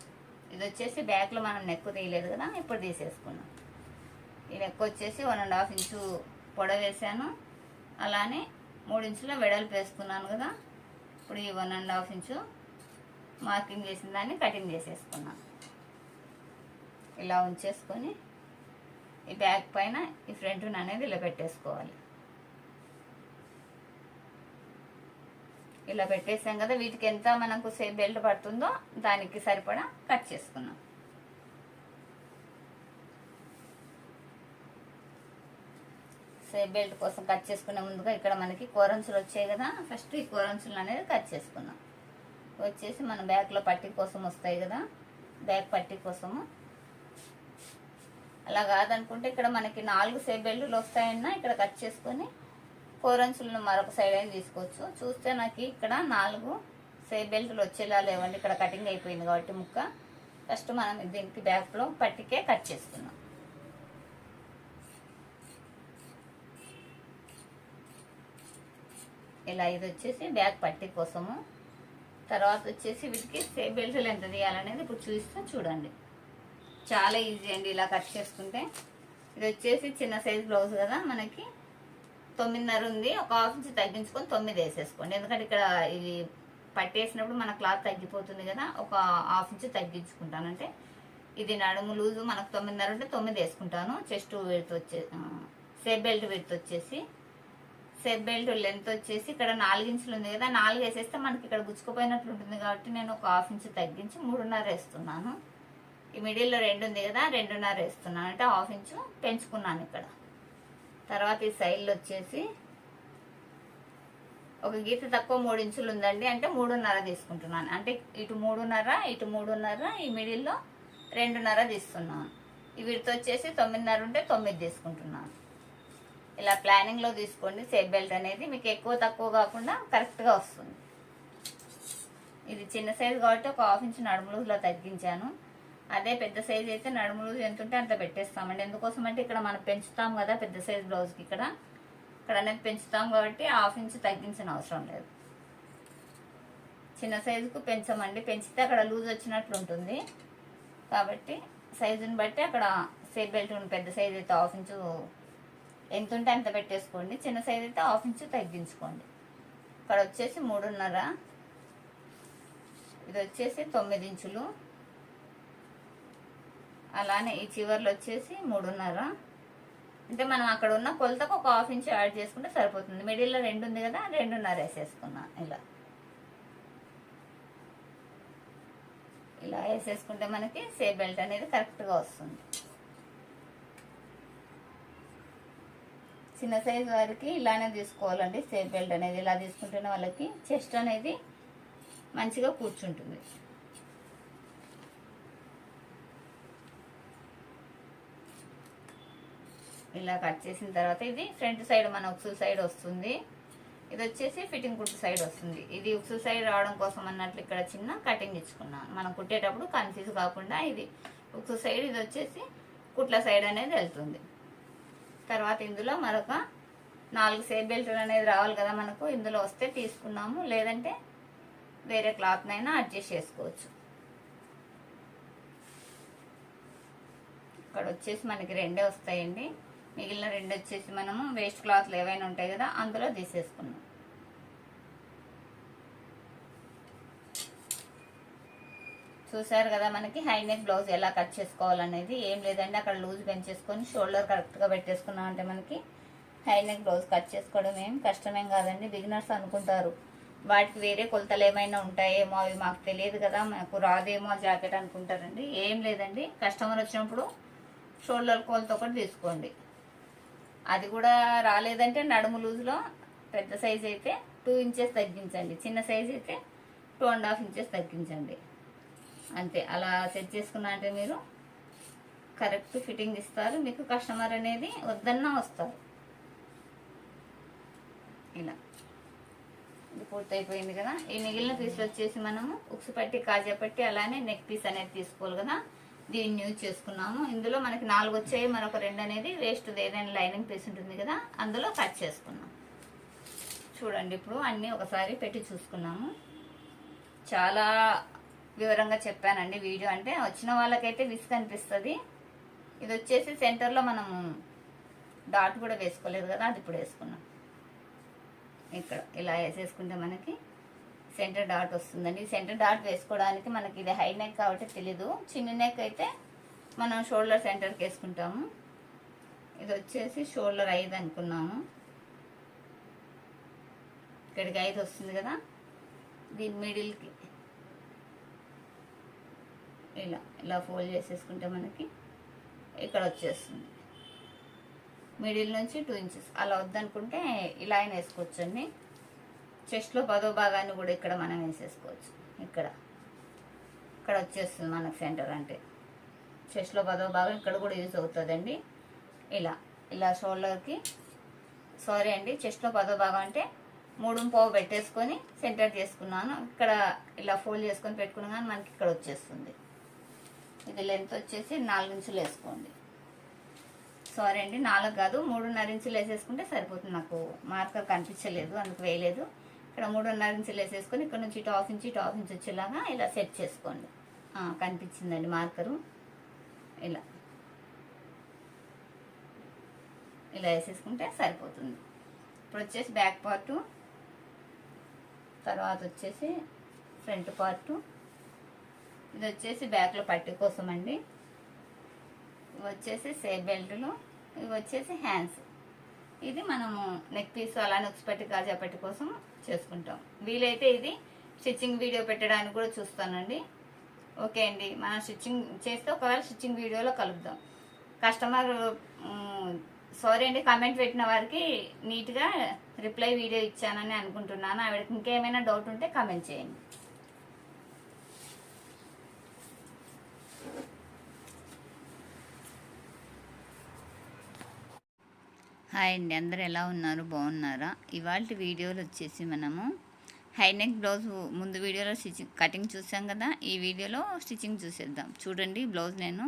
ఇది వచ్చేసి బ్యాక్లో మనం నెక్ తీయలేదు కదా, ఇప్పుడు తీసేసుకున్నాం. ఈ నెక్ వచ్చేసి 1.5 ఇంచు పొడవు వేసాను, అలానే 3 ఇంచుల వెడల్పు వేసుకున్నాను కదా. ఇప్పుడు ఈ 1.5 ఇంచు మార్కింగ్ చేసిన దాన్ని కటింగ్ చేసేసుకున్నాను. ఇలా ఉంచేసుకొని ఈ బ్యాక్ పైన ఈ ఫ్రంట్ అనేది ఇలా పెట్టేసుకోవాలి. ఇలా పెట్టేసాం కదా, వీటికి ఎంత మనకు సేఫ్ బెల్ట్ పడుతుందో దానికి సరిపడా కట్ చేసుకున్నాం. సేఫ్ బెల్ట్ కోసం కట్ చేసుకునే ముందుగా ఇక్కడ మనకి కోరంచులు వచ్చాయి కదా, ఫస్ట్ ఈ కోరంచులు అనేది కట్ చేసుకున్నాం. వచ్చేసి మన బ్యాక్లో పట్టీ కోసం వస్తాయి కదా, బ్యాక్ పట్టీ కోసము. అలా కాదనుకుంటే ఇక్కడ మనకి 4 సేఫ్ బెల్ట్లు వస్తాయన్నా ఇక్కడ కట్ చేసుకొని కోరంచులను మరొక సైడ్ అయినా తీసుకోవచ్చు. చూస్తే నాకు ఇక్కడ 4 సేఫ్ బెల్ట్లు వచ్చేలా లేవండి, ఇక్కడ కటింగ్ అయిపోయింది కాబట్టి ముక్క. ఫస్ట్ మనం దీనికి బ్యాక్లో పట్టికే కట్ చేసుకున్నాం. ఇలా ఇది వచ్చేసి బ్యాక్ పట్టీ కోసము. తర్వాత వచ్చేసి వీటికి సేఫ్ బెల్ట్లు ఎంత తీయాలనేది ఇప్పుడు చూపిస్తా చూడండి. చాలా ఈజీ అండి ఇలా కట్ చేసుకుంటే. ఇది వచ్చేసి చిన్న సైజ్ బ్లౌజ్ కదా, మనకి 9.5 ఉంది. ఒక హాఫ్ ఇంచ్ తగ్గించుకొని 9 వేసేసుకోండి. ఎందుకంటే ఇక్కడ ఇది పట్టేసినప్పుడు మన క్లాత్ తగ్గిపోతుంది కదా, ఒక హాఫ్ ఇంచ్ తగ్గించుకుంటాను. అంటే ఇది నడుము లూజు మనకు 9.5 ఉంటే 9 వేసుకుంటాను. Chest width safe belt width వచ్చేసి, సేఫ్ బెల్ట్ లెంత్ వచ్చేసి ఇక్కడ 4 ఇంచులు ఉంది కదా, 4 వేసేస్తే మనకి ఇక్కడ గుచ్చుకుపోయినట్లు ఉంటుంది కాబట్టి నేను ఒక హాఫ్ ఇంచ్ తగ్గించి 3.5 వేస్తున్నాను. ఈ మిడిల్లో 2 ఉంది కదా, 2.5 వేస్తున్నాను. అంటే హాఫ్ ఇంచు పెంచుకున్నాను ఇక్కడ. తర్వాత ఈ సైడ్లో వచ్చేసి ఒక గీత తక్కువ 3 ఇంచులు ఉందండి, అంటే 3.5 తీసుకుంటున్నాను. అంటే ఇటు 3.5 ఇటు 3.5, ఈ మిడిల్లో 2.5 తీస్తున్నాను. ఈ విడత వచ్చేసి 9.5 ఉంటే 9 తీసుకుంటున్నాను. ఇలా ప్లానింగ్లో తీసుకోండి. సేఫ్ బెల్ట్ అనేది మీకు ఎక్కువ తక్కువ కాకుండా కరెక్ట్గా వస్తుంది. ఇది చిన్న సైజు కాబట్టి ఒక హాఫ్ ఇంచ్ నడుము లూజ్లో తగ్గించాను. అదే పెద్ద సైజ్ అయితే నడుము లూజ్ ఎంత ఉంటే అంత పెట్టేస్తామండి. ఎందుకోసం అంటే ఇక్కడ మనం పెంచుతాం కదా పెద్ద సైజ్ బ్లౌజ్కి, ఇక్కడ అనేది పెంచుతాం కాబట్టి హాఫ్ ఇంచ్ తగ్గించిన అవసరం లేదు. చిన్న సైజుకు పెంచమండి, పెంచితే అక్కడ లూజ్ వచ్చినట్లు ఉంటుంది కాబట్టి సైజుని బట్టి అక్కడ సేఫ్ బెల్ట్ పెద్ద సైజ్ అయితే హాఫ్ ఇంచు ఎంత ఉంటే అంత పెట్టేసుకోండి. చిన్న సైజ్ అయితే హాఫ్ ఇంచు తగ్గించుకోండి. ఇక్కడ వచ్చేసి 3.5, ఇది వచ్చేసి 9 ఇంచులు. అలానే ఈ చివర్లో వచ్చేసి 3.5. అంటే మనం అక్కడ ఉన్న కొలతకు ఒక హాఫ్ ఇంచ్ యాడ్ చేసుకుంటే సరిపోతుంది. మిడిల్లో 2 ఉంది కదా, 2.5 వేసేసుకున్నా. ఇలా వేసేసుకుంటే మనకి సేఫ్ బెల్ట్ అనేది కరెక్ట్గా వస్తుంది. చిన్న సైజు వారికి ఇలానే తీసుకోవాలండి సేఫ్ బెల్ట్ అనేది. ఇలా తీసుకుంటేనే వాళ్ళకి చెస్ట్ అనేది మంచిగా కూర్చుంటుంది. ఇలా కట్ చేసిన తర్వాత ఇది ఫ్రంట్ సైడ్ మన ఉక్సుల సైడ్ వస్తుంది. ఇది వచ్చేసి ఫిట్టింగ్ కుట్టు సైడ్ వస్తుంది. ఇది ఉక్సుల సైడ్ రావడం కోసం అన్నట్లు ఇక్కడ చిన్న కటింగ్ ఇచ్చుకున్నాను. మనం కుట్టేటప్పుడు కన్ఫ్యూజ్ కాకుండా ఇది ఉక్సుల సైడ్, ఇది వచ్చేసి కుట్ల సైడ్ అనేది వెళ్తుంది. తర్వాత ఇందులో మరొక 4 సేఫ్ బెల్ట్లు అనేది రావాలి కదా మనకు. ఇందులో వస్తే తీసుకున్నాము, లేదంటే వేరే క్లాత్నైనా అడ్జస్ట్ చేసుకోవచ్చు. ఇక్కడ వచ్చేసి మనకి 2 వస్తాయండి. మిగిలిన 2 వచ్చేసి మనము వేస్ట్ క్లాత్లు ఏవైనా ఉంటాయి కదా అందులో తీసేసుకున్నాం. చూసారు కదా మనకి హై నెక్ బ్లౌజ్ ఎలా కట్ చేసుకోవాలనేది. ఏం లేదండి, అక్కడ లూజ్ పెంచేసుకొని షోల్డర్ కరెక్ట్గా పెట్టేసుకున్నాం అంటే మనకి హై నెక్ బ్లౌజ్ కట్ చేసుకోవడం ఏం కష్టమేం కాదండి. బిగినర్స్ అనుకుంటారు వాటికి వేరే కొలతలు ఏమైనా ఉంటాయేమో, అవి మాకు తెలియదు కదా, మాకు రాదేమో జాకెట్ అనుకుంటారండి. ఏం లేదండి, కస్టమర్ వచ్చినప్పుడు షోల్డర్ కొలత ఒకటి తీసుకోండి. అది కూడా రాలేదంటే నడుము లూజ్లో పెద్ద సైజ్ అయితే 2 ఇంచెస్ తగ్గించండి, చిన్న సైజ్ అయితే 2.5 ఇంచెస్ తగ్గించండి. అంతే. అలా సెట్ చేసుకున్నా అంటే మీరు కరెక్ట్ ఫిట్టింగ్ ఇస్తారు. మీకు కస్టమర్ అనేది వద్దన్నా వస్తారు. ఇలా ఇది పూర్తయిపోయింది కదా. ఈ మిగిలిన పీస్లు వచ్చేసి మనము ఉక్సు పట్టి, కాజా పట్టి, అలానే నెక్ పీస్ అనేది తీసుకోవాలి కదా, దీన్ని యూజ్ చేసుకున్నాము. ఇందులో మనకి 4 వచ్చాయి, మరొక 2 అనేది వేస్ట్ ఏదైనా లైనింగ్ పీస్ ఉంటుంది కదా అందులో కట్ చేసుకున్నాం. చూడండి, ఇప్పుడు అన్నీ ఒకసారి పెట్టి చూసుకున్నాము. చాలా వివరంగా చెప్పానండి వీడియో. అంటే వచ్చిన వాళ్ళకైతే విసుగు అనిపిస్తుంది. ఇది వచ్చేసి సెంటర్లో మనము డాట్ కూడా వేసుకోలేదు కదా, అది ఇప్పుడు వేసుకున్నాం. ఇక్కడ ఇలా వేసేసుకుంటే మనకి సెంటర్ డాట్ వస్తుందండి. సెంటర్ డాట్ వేసుకోవడానికి మనకి ఇది హై నెక్ కాబట్టి తెలీదు. చిన్న నెక్ అయితే మనం షోల్డర్ సెంటర్కి వేసుకుంటాము. ఇది వచ్చేసి షోల్డర్ 5 అనుకున్నాము. ఇక్కడికి 5 వస్తుంది కదా, దీని మిడిల్కి ఇలా ఇలా ఫోల్డ్ చేసేసుకుంటే మనకి ఇక్కడ వచ్చేస్తుంది. మిడిల్ నుంచి 2 ఇంచెస్ అలా వద్దనుకుంటే ఇలా అయినా వేసుకోవచ్చండి. చెస్ట్లో 10వ భాగాన్ని కూడా ఇక్కడ మనం వేసేసుకోవచ్చు. ఇక్కడ వచ్చేస్తుంది మనకు సెంటర్. అంటే చెస్ట్లో 10వ భాగం ఇక్కడ కూడా యూజ్ అవుతుందండి. ఇలా షోల్డర్కి సారీ అండి, చెస్ట్లో 10వ భాగం అంటే 3.5 పెట్టేసుకొని సెంటర్ చేసుకున్నాను. ఇక్కడ ఇలా ఫోల్డ్ చేసుకొని పెట్టుకున్నాను కానీ మనకి ఇక్కడ వచ్చేస్తుంది. ఇది లెంత్ వచ్చేసి 4 ఇంచులు వేసుకోండి. సారీ అండి, 4 కాదు 3.5 ఇంచులు వేసేసుకుంటే సరిపోతుంది. నాకు మార్కర్ కనిపించలేదు అందుకు వేయలేదు. ఇక్కడ 3.5 ఇంచులు వేసేసుకొని ఇక్కడ నుంచి ఇటు హాఫ్ ఇంచ్ వచ్చేలాగా ఇలా సెట్ చేసుకోండి. కనిపించిందండి మార్కరు. ఇలా వేసేసుకుంటే సరిపోతుంది. ఇప్పుడు వచ్చేసి బ్యాక్ పార్టు, తర్వాత వచ్చేసి ఫ్రంట్ పార్టు. ఇది వచ్చేసి బ్యాక్లో పట్టీ కోసం అండి. ఇవి వచ్చేసి సేఫ్ బెల్ట్లు, ఇవి వచ్చేసి హ్యాండ్స్. ఇది మనము నెక్ పీస్ అలానే ఉక్స్పట్టి కాజాపట్టి కోసం చేసుకుంటాం. వీలైతే ఇది స్టిచ్చింగ్ వీడియో పెట్టడానికి కూడా చూస్తానండి. ఓకే అండి, మనం స్టిచ్చింగ్ చేస్తే ఒకవేళ స్టిచ్చింగ్ వీడియోలో కలుద్దాం. కస్టమర్ సారీ అండి, కామెంట్ పెట్టిన వారికి నీట్గా రిప్లై వీడియో ఇచ్చానని అనుకుంటున్నాను. ఆవిడకి ఇంకేమైనా డౌట్ ఉంటే కామెంట్ చేయండి. హాయ్ అండి, అందరు ఎలా ఉన్నారు, బాగున్నారా? ఇవాళ వీడియోలో వచ్చేసి మనము హైనెక్ బ్లౌజ్ ముందు వీడియోలో కటింగ్ చూసాం కదా, ఈ వీడియోలో స్టిచ్చింగ్ చూసేద్దాం. చూడండి, బ్లౌజ్ నేను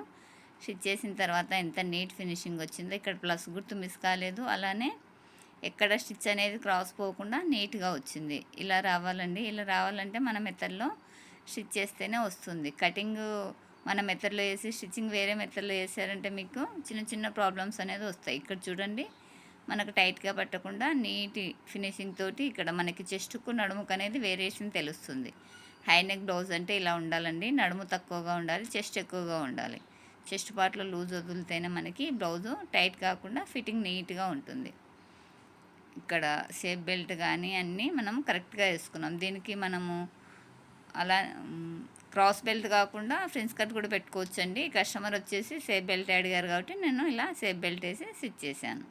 స్టిచ్ చేసిన తర్వాత ఎంత నీట్ ఫినిషింగ్ వచ్చిందో. ఇక్కడ ప్లస్ గుర్తు మిస్ కాలేదు, అలానే ఎక్కడ స్టిచ్ అనేది క్రాస్ పోకుండా నీట్గా వచ్చింది. ఇలా రావాలండి. ఇలా రావాలంటే మన మెథడ్లో స్టిచ్ చేస్తేనే వస్తుంది. కటింగ్ మన మెథడ్లో వేసి స్టిచ్చింగ్ వేరే మెథడ్లో వేసారంటే మీకు చిన్న చిన్న ప్రాబ్లమ్స్ అనేది వస్తాయి. ఇక్కడ చూడండి, మనకు టైట్గా పట్టకుండా నీట్ ఫినిషింగ్ తోటి ఇక్కడ మనకి చెస్ట్కు నడుముకు అనేది వేరియేషన్ తెలుస్తుంది. హైనెక్ బ్లౌజ్ అంటే ఇలా ఉండాలండి. నడుము తక్కువగా ఉండాలి, చెస్ట్ ఎక్కువగా ఉండాలి. చెస్ట్ పార్ట్లో లూజ్ వదిలితేనే మనకి బ్లౌజు టైట్ కాకుండా ఫిట్టింగ్ నీట్గా ఉంటుంది. ఇక్కడ షేప్ బెల్ట్ కానీ అన్నీ మనం కరెక్ట్గా వేసుకున్నాం. దీనికి మనము అలా క్రాస్ బెల్ట్ కాకుండా ఫ్రిన్స్ కట్ కూడా పెట్టుకోవచ్చండి. కస్టమర్ వచ్చేసి షేప్ బెల్ట్ అడిగారు కాబట్టి నేను ఇలా షేప్ బెల్ట్ వేసి స్టిచ్ చేశాను.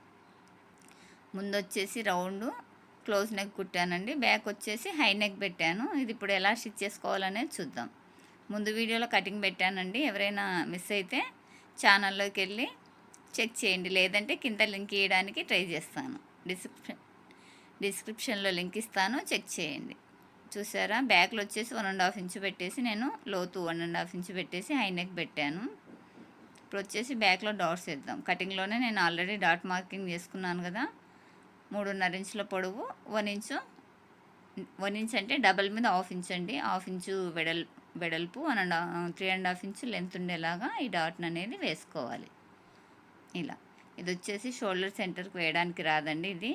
ముందు వచ్చేసి రౌండ్ క్లోజ్ నెక్ కుట్టానండి, బ్యాక్ వచ్చేసి హై నెక్ పెట్టాను. ఇది ఇప్పుడు ఎలా స్టిచ్ చేసుకోవాలనేది చూద్దాం. ముందు వీడియోలో కటింగ్ పెట్టానండి. ఎవరైనా మిస్ అయితే ఛానల్లోకి వెళ్ళి చెక్ చేయండి, లేదంటే కింద లింక్ ఇవ్వడానికి ట్రై చేస్తాను. డిస్క్రిప్షన్లో లింక్ ఇస్తాను, చెక్ చేయండి. చూసారా, బ్యాక్లో వచ్చేసి 1.5 ఇంచు పెట్టేసి నేను లోతు 1.5 ఇంచు పెట్టేసి హై నెక్ పెట్టాను. ఇప్పుడు వచ్చేసి బ్యాక్లో డాట్స్ వేద్దాం. కటింగ్లోనే నేను ఆల్రెడీ డాట్ మార్కింగ్ చేసుకున్నాను కదా. 3.5 ఇంచుల పొడవు, 1 ఇంచ్ అంటే డబల్ మీద 1/2 ఇంచ్ అండి. 1/2 ఇంచు వెడల్పు 3.5 ఇంచు లెంత్ ఉండేలాగా ఈ డాట్ని అనేది వేసుకోవాలి. ఇలా ఇది వచ్చేసి షోల్డర్ సెంటర్కి వేయడానికి రాదండి. ఇది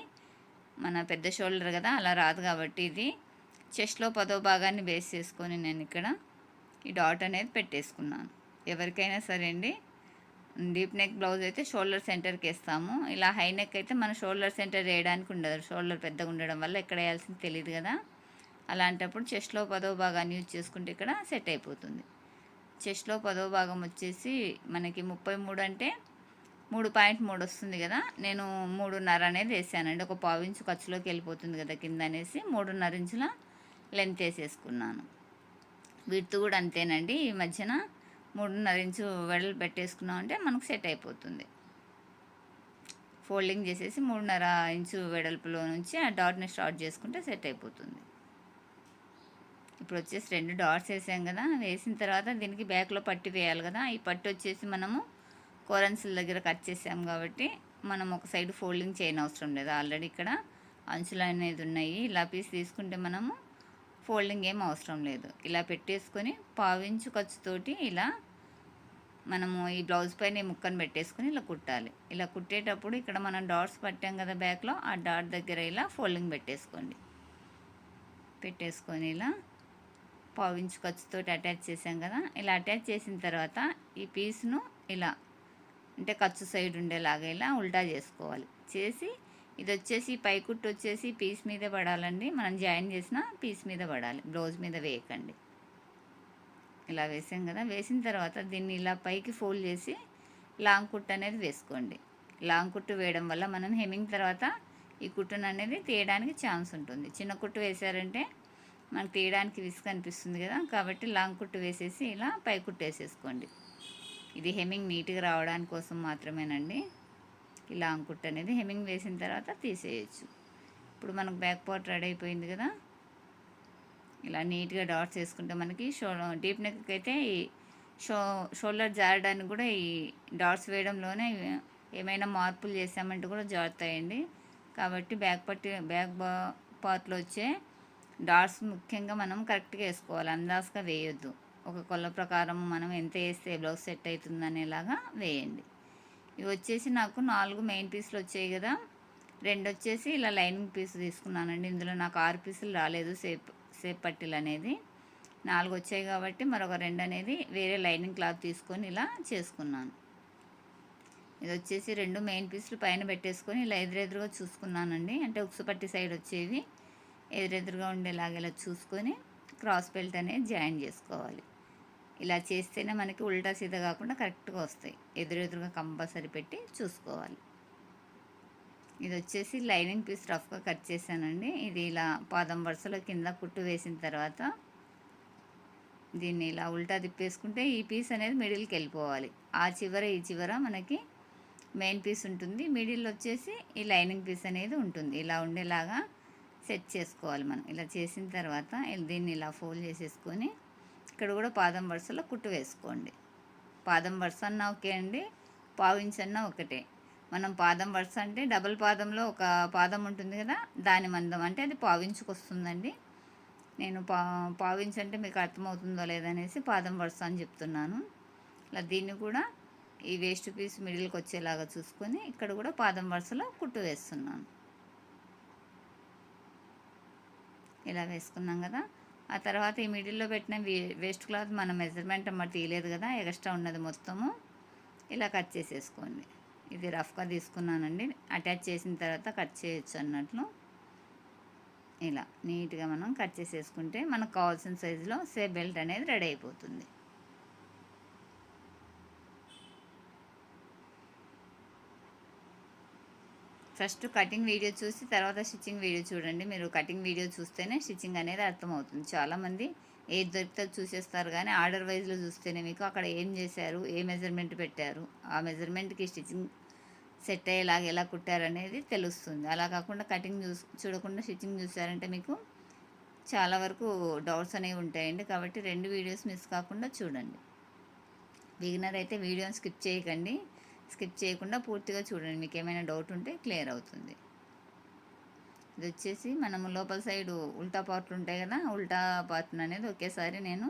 మన పెద్ద షోల్డర్ కదా, అలా రాదు. కాబట్టి ఇది చెస్ట్లో 10వ భాగాన్ని బేస్ చేసుకొని నేను ఇక్కడ ఈ డాట్ అనేది పెట్టేసుకున్నాను. ఎవరికైనా సరే అండి, డీప్ నెక్ బ్లౌజ్ అయితే షోల్డర్ సెంటర్కి వేస్తాము. ఇలా హై నెక్ అయితే మన షోల్డర్ సెంటర్ వేయడానికి ఉండదు. షోల్డర్ పెద్దగా ఉండడం వల్ల ఎక్కడ వేయాల్సింది తెలియదు కదా. అలాంటప్పుడు చెస్ట్లో 10వ భాగాన్ని యూజ్ చేసుకుంటే ఇక్కడ సెట్ అయిపోతుంది. చెస్ట్లో 10వ భాగం వచ్చేసి మనకి 33 అంటే 3.3 వస్తుంది కదా. నేను 3.5 అనేది వేసానండి. ఒక 1/4 ఇంచు ఖర్చులోకి వెళ్ళిపోతుంది కదా కింద అనేసి 3.5 ఇంచుల లెంత్ వేసేసుకున్నాను. విడ్త్ కూడా అంతేనండి. ఈ మధ్యన 3.5 ఇంచు వెడల్పు పెట్టేసుకున్నాం అంటే మనకు సెట్ అయిపోతుంది. ఫోల్డింగ్ చేసేసి 3.5 ఇంచు వెడల్పులో నుంచి ఆ డాట్ని స్టార్ట్ చేసుకుంటే సెట్ అయిపోతుంది. ఇప్పుడు వచ్చేసి 2 డాట్స్ వేసాం కదా. వేసిన తర్వాత దీనికి బ్యాక్లో పట్టి వేయాలి కదా. ఈ పట్టి వచ్చేసి మనము కోరన్సిల్ దగ్గర కట్ చేసాం కాబట్టి మనం ఒక సైడ్ ఫోల్డింగ్ చేయని అవసరం లేదు. ఆల్రెడీ ఇక్కడ అంచులు అనేది ఉన్నాయి. ఇలా పీస్ తీసుకుంటే మనము ఫోల్డింగ్ ఏం అవసరం లేదు. ఇలా పెట్టేసుకొని 1/4 ఇంచు ఖర్చుతోటి ఇలా మనము ఈ బ్లౌజ్ పైన ఈ ముక్కను పెట్టేసుకొని ఇలా కుట్టాలి. ఇలా కుట్టేటప్పుడు ఇక్కడ మనం డాట్స్ పట్టాం కదా బ్యాక్లో, ఆ డాట్ దగ్గర ఇలా ఫోల్డింగ్ పెట్టేసుకొని ఇలా 1/4 ఇంచు ఖర్చుతోటి అటాచ్ చేసాం కదా. ఇలా అటాచ్ చేసిన తర్వాత ఈ పీస్ను ఇలా అంటే ఖర్చు సైడ్ ఉండేలాగా ఇలా ఉల్టా చేసుకోవాలి. చేసి ఇది వచ్చేసి పై కుట్టు వచ్చేసి పీస్ మీదే పడాలండి. మనం జాయిన్ చేసిన పీస్ మీద పడాలి, బ్లౌజ్ మీద వేయకండి. ఇలా వేసాం కదా, వేసిన తర్వాత దీన్ని ఇలా పైకి ఫోల్డ్ చేసి లాంగ్ కుట్టు అనేది వేసుకోండి. లాంగ్ కుట్టు వేయడం వల్ల మనం హెమ్మింగ్ తర్వాత ఈ కుట్టును అనేది తీయడానికి ఛాన్స్ ఉంటుంది. చిన్న కుట్టు వేసారంటే మనకు తీయడానికి విసుగు అనిపిస్తుంది కదా, కాబట్టి లాంగ్ కుట్టు వేసేసి ఇలా పై కుట్టు వేసేసుకోండి. ఇది హెమ్మింగ్ నీట్గా రావడానికి కోసం మాత్రమేనండి. ఈ లాంగ్ కుట్టు అనేది హెమ్మింగ్ వేసిన తర్వాత తీసేయచ్చు. ఇప్పుడు మనకు బ్యాక్ పార్ట్ రెడీ అయిపోయింది కదా, ఇలా నీట్గా డాట్స్ వేసుకుంటే మనకి డీప్ నెక్ అయితే ఈ షోల్డర్ జారడానికి కూడా ఈ డాట్స్ వేయడంలోనే ఏమైనా మార్పులు చేసామంటే కూడా జారుతాయండి. కాబట్టి బ్యాక్ పార్ట్లో వచ్చే డాట్స్ ముఖ్యంగా మనం కరెక్ట్గా వేసుకోవాలి, అందాజుగా వేయొద్దు. ఒక కొల్ల ప్రకారం మనం ఎంత వేస్తే బ్లౌజ్ సెట్ అవుతుంది అనేలాగా వేయండి. ఇవి వచ్చేసి నాకు 4 మెయిన్ పీసులు వచ్చాయి కదా, 2 వచ్చేసి ఇలా లైనింగ్ పీస్ తీసుకున్నానండి. ఇందులో నాకు 6 పీసులు రాలేదు సేప్ పట్టీలు అనేది, 4 వచ్చాయి కాబట్టి మరొక 2 అనేది వేరే లైనింగ్ క్లాత్ తీసుకొని ఇలా చేసుకున్నాను. ఇది వచ్చేసి 2 మెయిన్ పీసులు పైన పెట్టేసుకొని ఇలా ఎదురెదురుగా చూసుకున్నానండి. అంటే ఉక్సు పట్టి సైడ్ వచ్చేవి ఎదురెదురుగా ఉండేలాగా ఇలా చూసుకొని క్రాస్ బెల్ట్ అనేది జాయిన్ చేసుకోవాలి. ఇలా చేస్తేనే మనకి ఉల్టా సీదా కాకుండా కరెక్ట్గా వస్తాయి. ఎదురెదురుగా కంపల్సరీ పెట్టి చూసుకోవాలి. ఇది వచ్చేసి లైనింగ్ పీస్ రఫ్గా కట్ చేశానండి. ఇది ఇలా పాదం వరుసలో కింద కుట్టు వేసిన తర్వాత దీన్ని ఇలా ఉల్టా తిప్పేసుకుంటే ఈ పీస్ అనేది మిడిల్కి వెళ్ళిపోవాలి. ఆ చివర ఈ చివర మనకి మెయిన్ పీస్ ఉంటుంది, మిడిల్ వచ్చేసి ఈ లైనింగ్ పీస్ అనేది ఉంటుంది. ఇలా ఉండేలాగా సెట్ చేసుకోవాలి మనం. ఇలా చేసిన తర్వాత దీన్ని ఇలా ఫోల్డ్ చేసేసుకొని ఇక్కడ కూడా పాదం వరుసలో కుట్టు వేసుకోండి. పాదం వరుస అన్నా ఓకే అండి, పావించ్ అన్నా ఒకటే. మనం పాదం వరుస అంటే డబుల్ పాదంలో ఒక పాదం ఉంటుంది కదా, దాని మందం అంటే అది పావించుకు వస్తుందండి. నేను పావించ్ అంటే మీకు అర్థమవుతుందో లేదనేసి పాదం వరుస అని చెప్తున్నాను. ఇలా దీన్ని కూడా ఈ వేస్ట్ పీస్ మిడిల్కి వచ్చేలాగా చూసుకొని ఇక్కడ కూడా పాదం వరుసలో కుట్టు వేస్తున్నాను. ఇలా వేసుకున్నాం కదా, ఆ తర్వాత ఈ మిడిల్లో పెట్టిన వేస్ట్ క్లాత్ మనం మెజర్మెంట్ అమ్మ తీయలేదు కదా, ఎక్స్ట్రా ఉన్నది మొత్తము ఇలా కట్ చేసేసుకోండి. ఇది రఫ్గా తీసుకున్నానండి, అటాచ్ చేసిన తర్వాత కట్ చేయొచ్చు అన్నట్లు. ఇలా నీట్గా మనం కట్ చేసేసుకుంటే మనకు కావాల్సిన సైజులో సేప్ బెల్ట్ అనేది రెడీ అయిపోతుంది. ఫస్ట్ కటింగ్ వీడియో చూసి తర్వాత స్టిచ్చింగ్ వీడియో చూడండి. మీరు కటింగ్ వీడియో చూస్తేనే స్టిచ్చింగ్ అనేది అర్థమవుతుంది. చాలామంది ఏది దొరికితే చూసేస్తారు, కానీ ఆర్డర్ వైజ్లో చూస్తేనే మీకు అక్కడ ఏం చేశారు, ఏ మెజర్మెంట్ పెట్టారు, ఆ మెజర్మెంట్కి స్టిచ్చింగ్ సెట్ అయ్యేలాగా ఎలా కుట్టారు అనేది తెలుస్తుంది. అలా కాకుండా కటింగ్ చూడకుండా స్టిచ్చింగ్ చూసారంటే మీకు చాలా వరకు డౌట్స్ అనేవి ఉంటాయండి. కాబట్టి 2 వీడియోస్ మిస్ కాకుండా చూడండి. బిగినర్ అయితే వీడియోని స్కిప్ చేయకండి, స్కిప్ చేయకుండా పూర్తిగా చూడండి. మీకు ఏమైనా డౌట్ ఉంటే క్లియర్ అవుతుంది. ఇది వచ్చేసి మనము లోపల సైడు ఉల్టా పార్ట్లు ఉంటాయి కదా, ఉల్టా పార్ట్ను అనేది ఒకేసారి నేను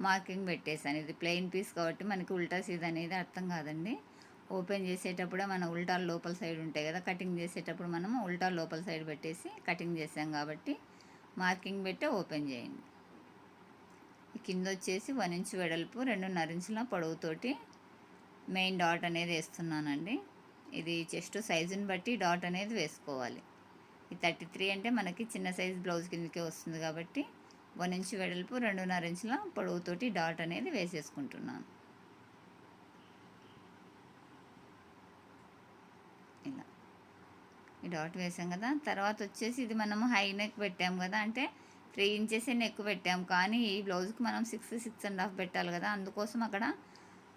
మార్కింగ్ పెట్టేశాను. ఇది ప్లెయిన్ పీస్ కాబట్టి మనకి ఉల్టా సీదా అనేది అర్థం కాదండి. ఓపెన్ చేసేటప్పుడే మన ఉల్టాలు లోపల సైడ్ ఉంటాయి కదా, కటింగ్ చేసేటప్పుడు మనము ఉల్టాలు లోపల సైడ్ పెట్టేసి కటింగ్ చేసాం కాబట్టి మార్కింగ్ పెట్టి ఓపెన్ చేయండి. కింద వచ్చేసి 1 ఇంచ్ వెడల్పు 2.5 ఇంచుల పొడవుతోటి మెయిన్ డాట్ అనేది వేస్తున్నానండి. ఇది చెస్ట్ సైజుని బట్టి డాట్ అనేది వేసుకోవాలి. ఈ 33 అంటే మనకి చిన్న సైజు బ్లౌజ్ కిందకే వస్తుంది కాబట్టి 1 ఇంచ్ వెడల్పు 2.5 ఇంచుల పొడవుతోటి డాట్ అనేది వేసేసుకుంటున్నాను. ఇలా ఈ డాట్ వేసాం కదా, తర్వాత వచ్చేసి ఇది మనము హై నెక్ పెట్టాము కదా, అంటే 3 ఇంచెస్ నెక్ పెట్టాము, కానీ ఈ బ్లౌజ్కి మనం 6.5 పెట్టాలి కదా, అందుకోసం అక్కడ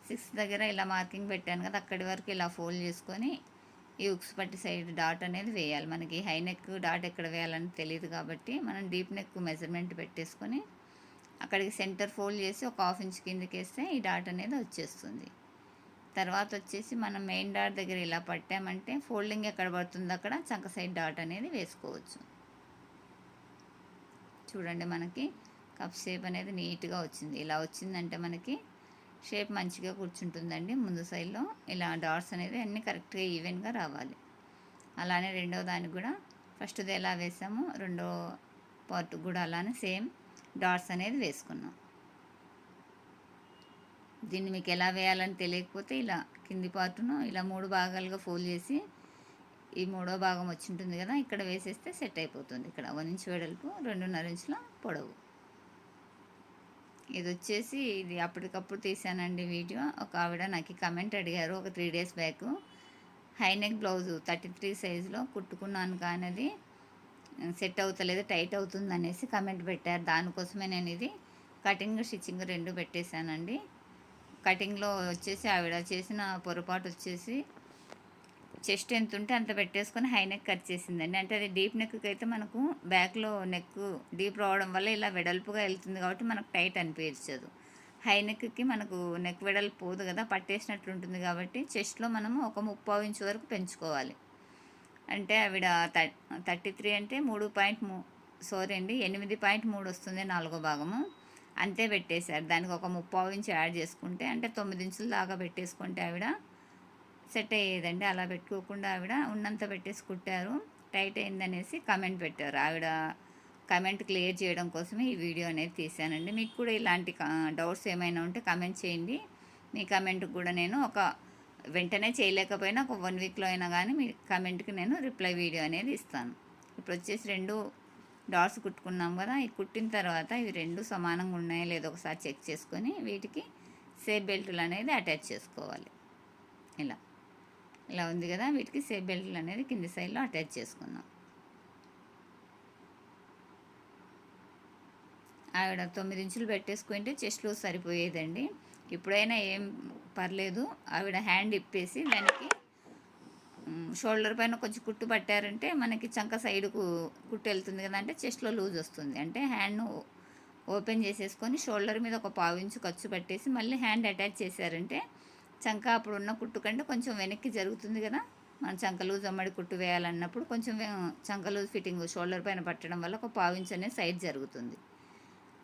6 దగ్గర ఇలా మార్కింగ్ పెట్టాను కదా, అక్కడి వరకు ఇలా ఫోల్డ్ చేసుకొని ఈ ఉక్స్ పట్టి సైడ్ డాట్ అనేది వేయాలి. మనకి హై నెక్ డాట్ ఎక్కడ వేయాలని తెలియదు కాబట్టి మనం డీప్ నెక్ మెజర్మెంట్ పెట్టేసుకొని అక్కడికి సెంటర్ ఫోల్డ్ చేసి ఒక 1/2 ఇంచ్ కిందకి వేస్తే ఈ డాట్ అనేది వచ్చేస్తుంది. తర్వాత వచ్చేసి మనం మెయిన్ డాట్ దగ్గర ఇలా పట్టామంటే ఫోల్డింగ్ ఎక్కడ పడుతుందో అక్కడ చంక సైడ్ డాట్ అనేది వేసుకోవచ్చు. చూడండి మనకి కప్ షేప్ అనేది నీట్గా వచ్చింది. ఇలా వచ్చిందంటే మనకి షేప్ మంచిగా కూర్చుంటుందండి. ముందు సైడ్లో ఇలా డాట్స్ అనేది అన్నీ కరెక్ట్గా ఈవెన్గా రావాలి. అలానే రెండో దానికి కూడా ఫస్ట్ది ఎలా వేసామో రెండో పార్ట్ కూడా అలానే సేమ్ డాట్స్ అనేది వేసుకున్నాం. దీన్ని మీకు ఎలా వేయాలని తెలియకపోతే ఇలా కింది పార్టును ఇలా 3 భాగాలుగా ఫోల్డ్ చేసి ఈ 3వ భాగం వచ్చి ఉంటుంది కదా, ఇక్కడ వేసేస్తే సెట్ అయిపోతుంది. ఇక్కడ 1 ఇంచ్ వెడల్పు, 2.5 ఇంచుల పొడవు. ఇది వచ్చేసి ఇది అప్పటికప్పుడు తీసానండి వీడియో. ఒక ఆవిడ నాకు కమెంట్ అడిగారు ఒక 3 డేస్ బ్యాక్. హైనెక్ బ్లౌజు 33 సైజులో కుట్టుకున్నాను కానీ అది సెట్ అవుతలేదు, టైట్ అవుతుంది అనేసి కమెంట్ పెట్టారు. దానికోసమే నేను ఇది కటింగ్ స్టిచ్చింగ్ 2 పెట్టేశానండి. కటింగ్లో వచ్చేసి ఆవిడ చేసిన పొరపాటు వచ్చేసి చెస్ట్ ఎంత ఉంటే అంత పెట్టేసుకొని హై నెక్ కట్ చేసిందండి. అంటే అది డీప్ నెక్కి అయితే మనకు బ్యాక్లో నెక్ డీప్ రావడం వల్ల ఇలా వెడల్పుగా వెళ్తుంది కాబట్టి మనకు టైట్ అనిపించదు. హై నెక్కి మనకు నెక్ వెడల్పు పోదు కదా, పట్టేసినట్లు ఉంటుంది కాబట్టి చెస్ట్లో మనము ఒక 3/4 ఇంచు వరకు పెంచుకోవాలి. అంటే ఆవిడ 33 అంటే 8.3 వస్తుంది 4వ భాగము, అంతే పెట్టేశారు. దానికి ఒక 3/4 ఇంచు యాడ్ చేసుకుంటే అంటే 9 ఇంచుల దాకా పెట్టేసుకుంటే ఆవిడ సెట్ అయ్యేదండి. అలా పెట్టుకోకుండా ఆవిడ ఉన్నంత పెట్టేసి కుట్టారు. టైట్ అయిందనేసి కమెంట్ పెట్టారు. ఆవిడ కమెంట్ క్లియర్ చేయడం కోసమే ఈ వీడియో అనేది తీశానండి. మీకు కూడా ఇలాంటి డౌట్స్ ఏమైనా ఉంటే కమెంట్ చేయండి. మీ కమెంట్కి కూడా నేను వెంటనే చేయలేకపోయినా ఒక 1 వీక్లో అయినా కానీ మీ కమెంట్కి నేను రిప్లై వీడియో అనేది ఇస్తాను. ఇప్పుడు వచ్చేసి 2 డాట్స్ కుట్టుకున్నాం కదా, ఈ కుట్టిన తర్వాత ఇవి 2 సమానంగా ఉన్నాయో లేదో ఒకసారి చెక్ చేసుకొని వీటికి సేఫ్ బెల్టులు అనేది అటాచ్ చేసుకోవాలి. ఇలా ఉంది కదా, వీటికి సేఫ్ బెల్టులు అనేది కింది సైడ్లో అటాచ్ చేసుకుందాం. ఆవిడ 9 ఇంచులు పెట్టేసుకుంటే చెస్ట్లో సరిపోయేదండి. ఇప్పుడైనా ఏం పర్లేదు, ఆవిడ హ్యాండ్ ఇప్పేసి దానికి షోల్డర్ పైన కొంచెం కుట్టు పట్టారంటే మనకి చంక సైడ్కు కుట్టు వెళ్తుంది కదా, అంటే చెస్ట్లో లూజ్ వస్తుంది. అంటే హ్యాండ్ను ఓపెన్ చేసేసుకొని షోల్డర్ మీద ఒక 1/4 ఇంచు ఖర్చు పట్టేసి మళ్ళీ హ్యాండ్ అటాచ్ చేశారంటే చంక అప్పుడు ఉన్న కుట్టు కంటే కొంచెం వెనక్కి జరుగుతుంది కదా. మనం చంక లూజ్ అమ్మడి కుట్టు వేయాలన్నప్పుడు కొంచెం చంక లూజ్ ఫిట్టింగ్ షోల్డర్ పైన పట్టడం వల్ల ఒక 1/4 ఇంచు అనేది సైడ్ జరుగుతుంది.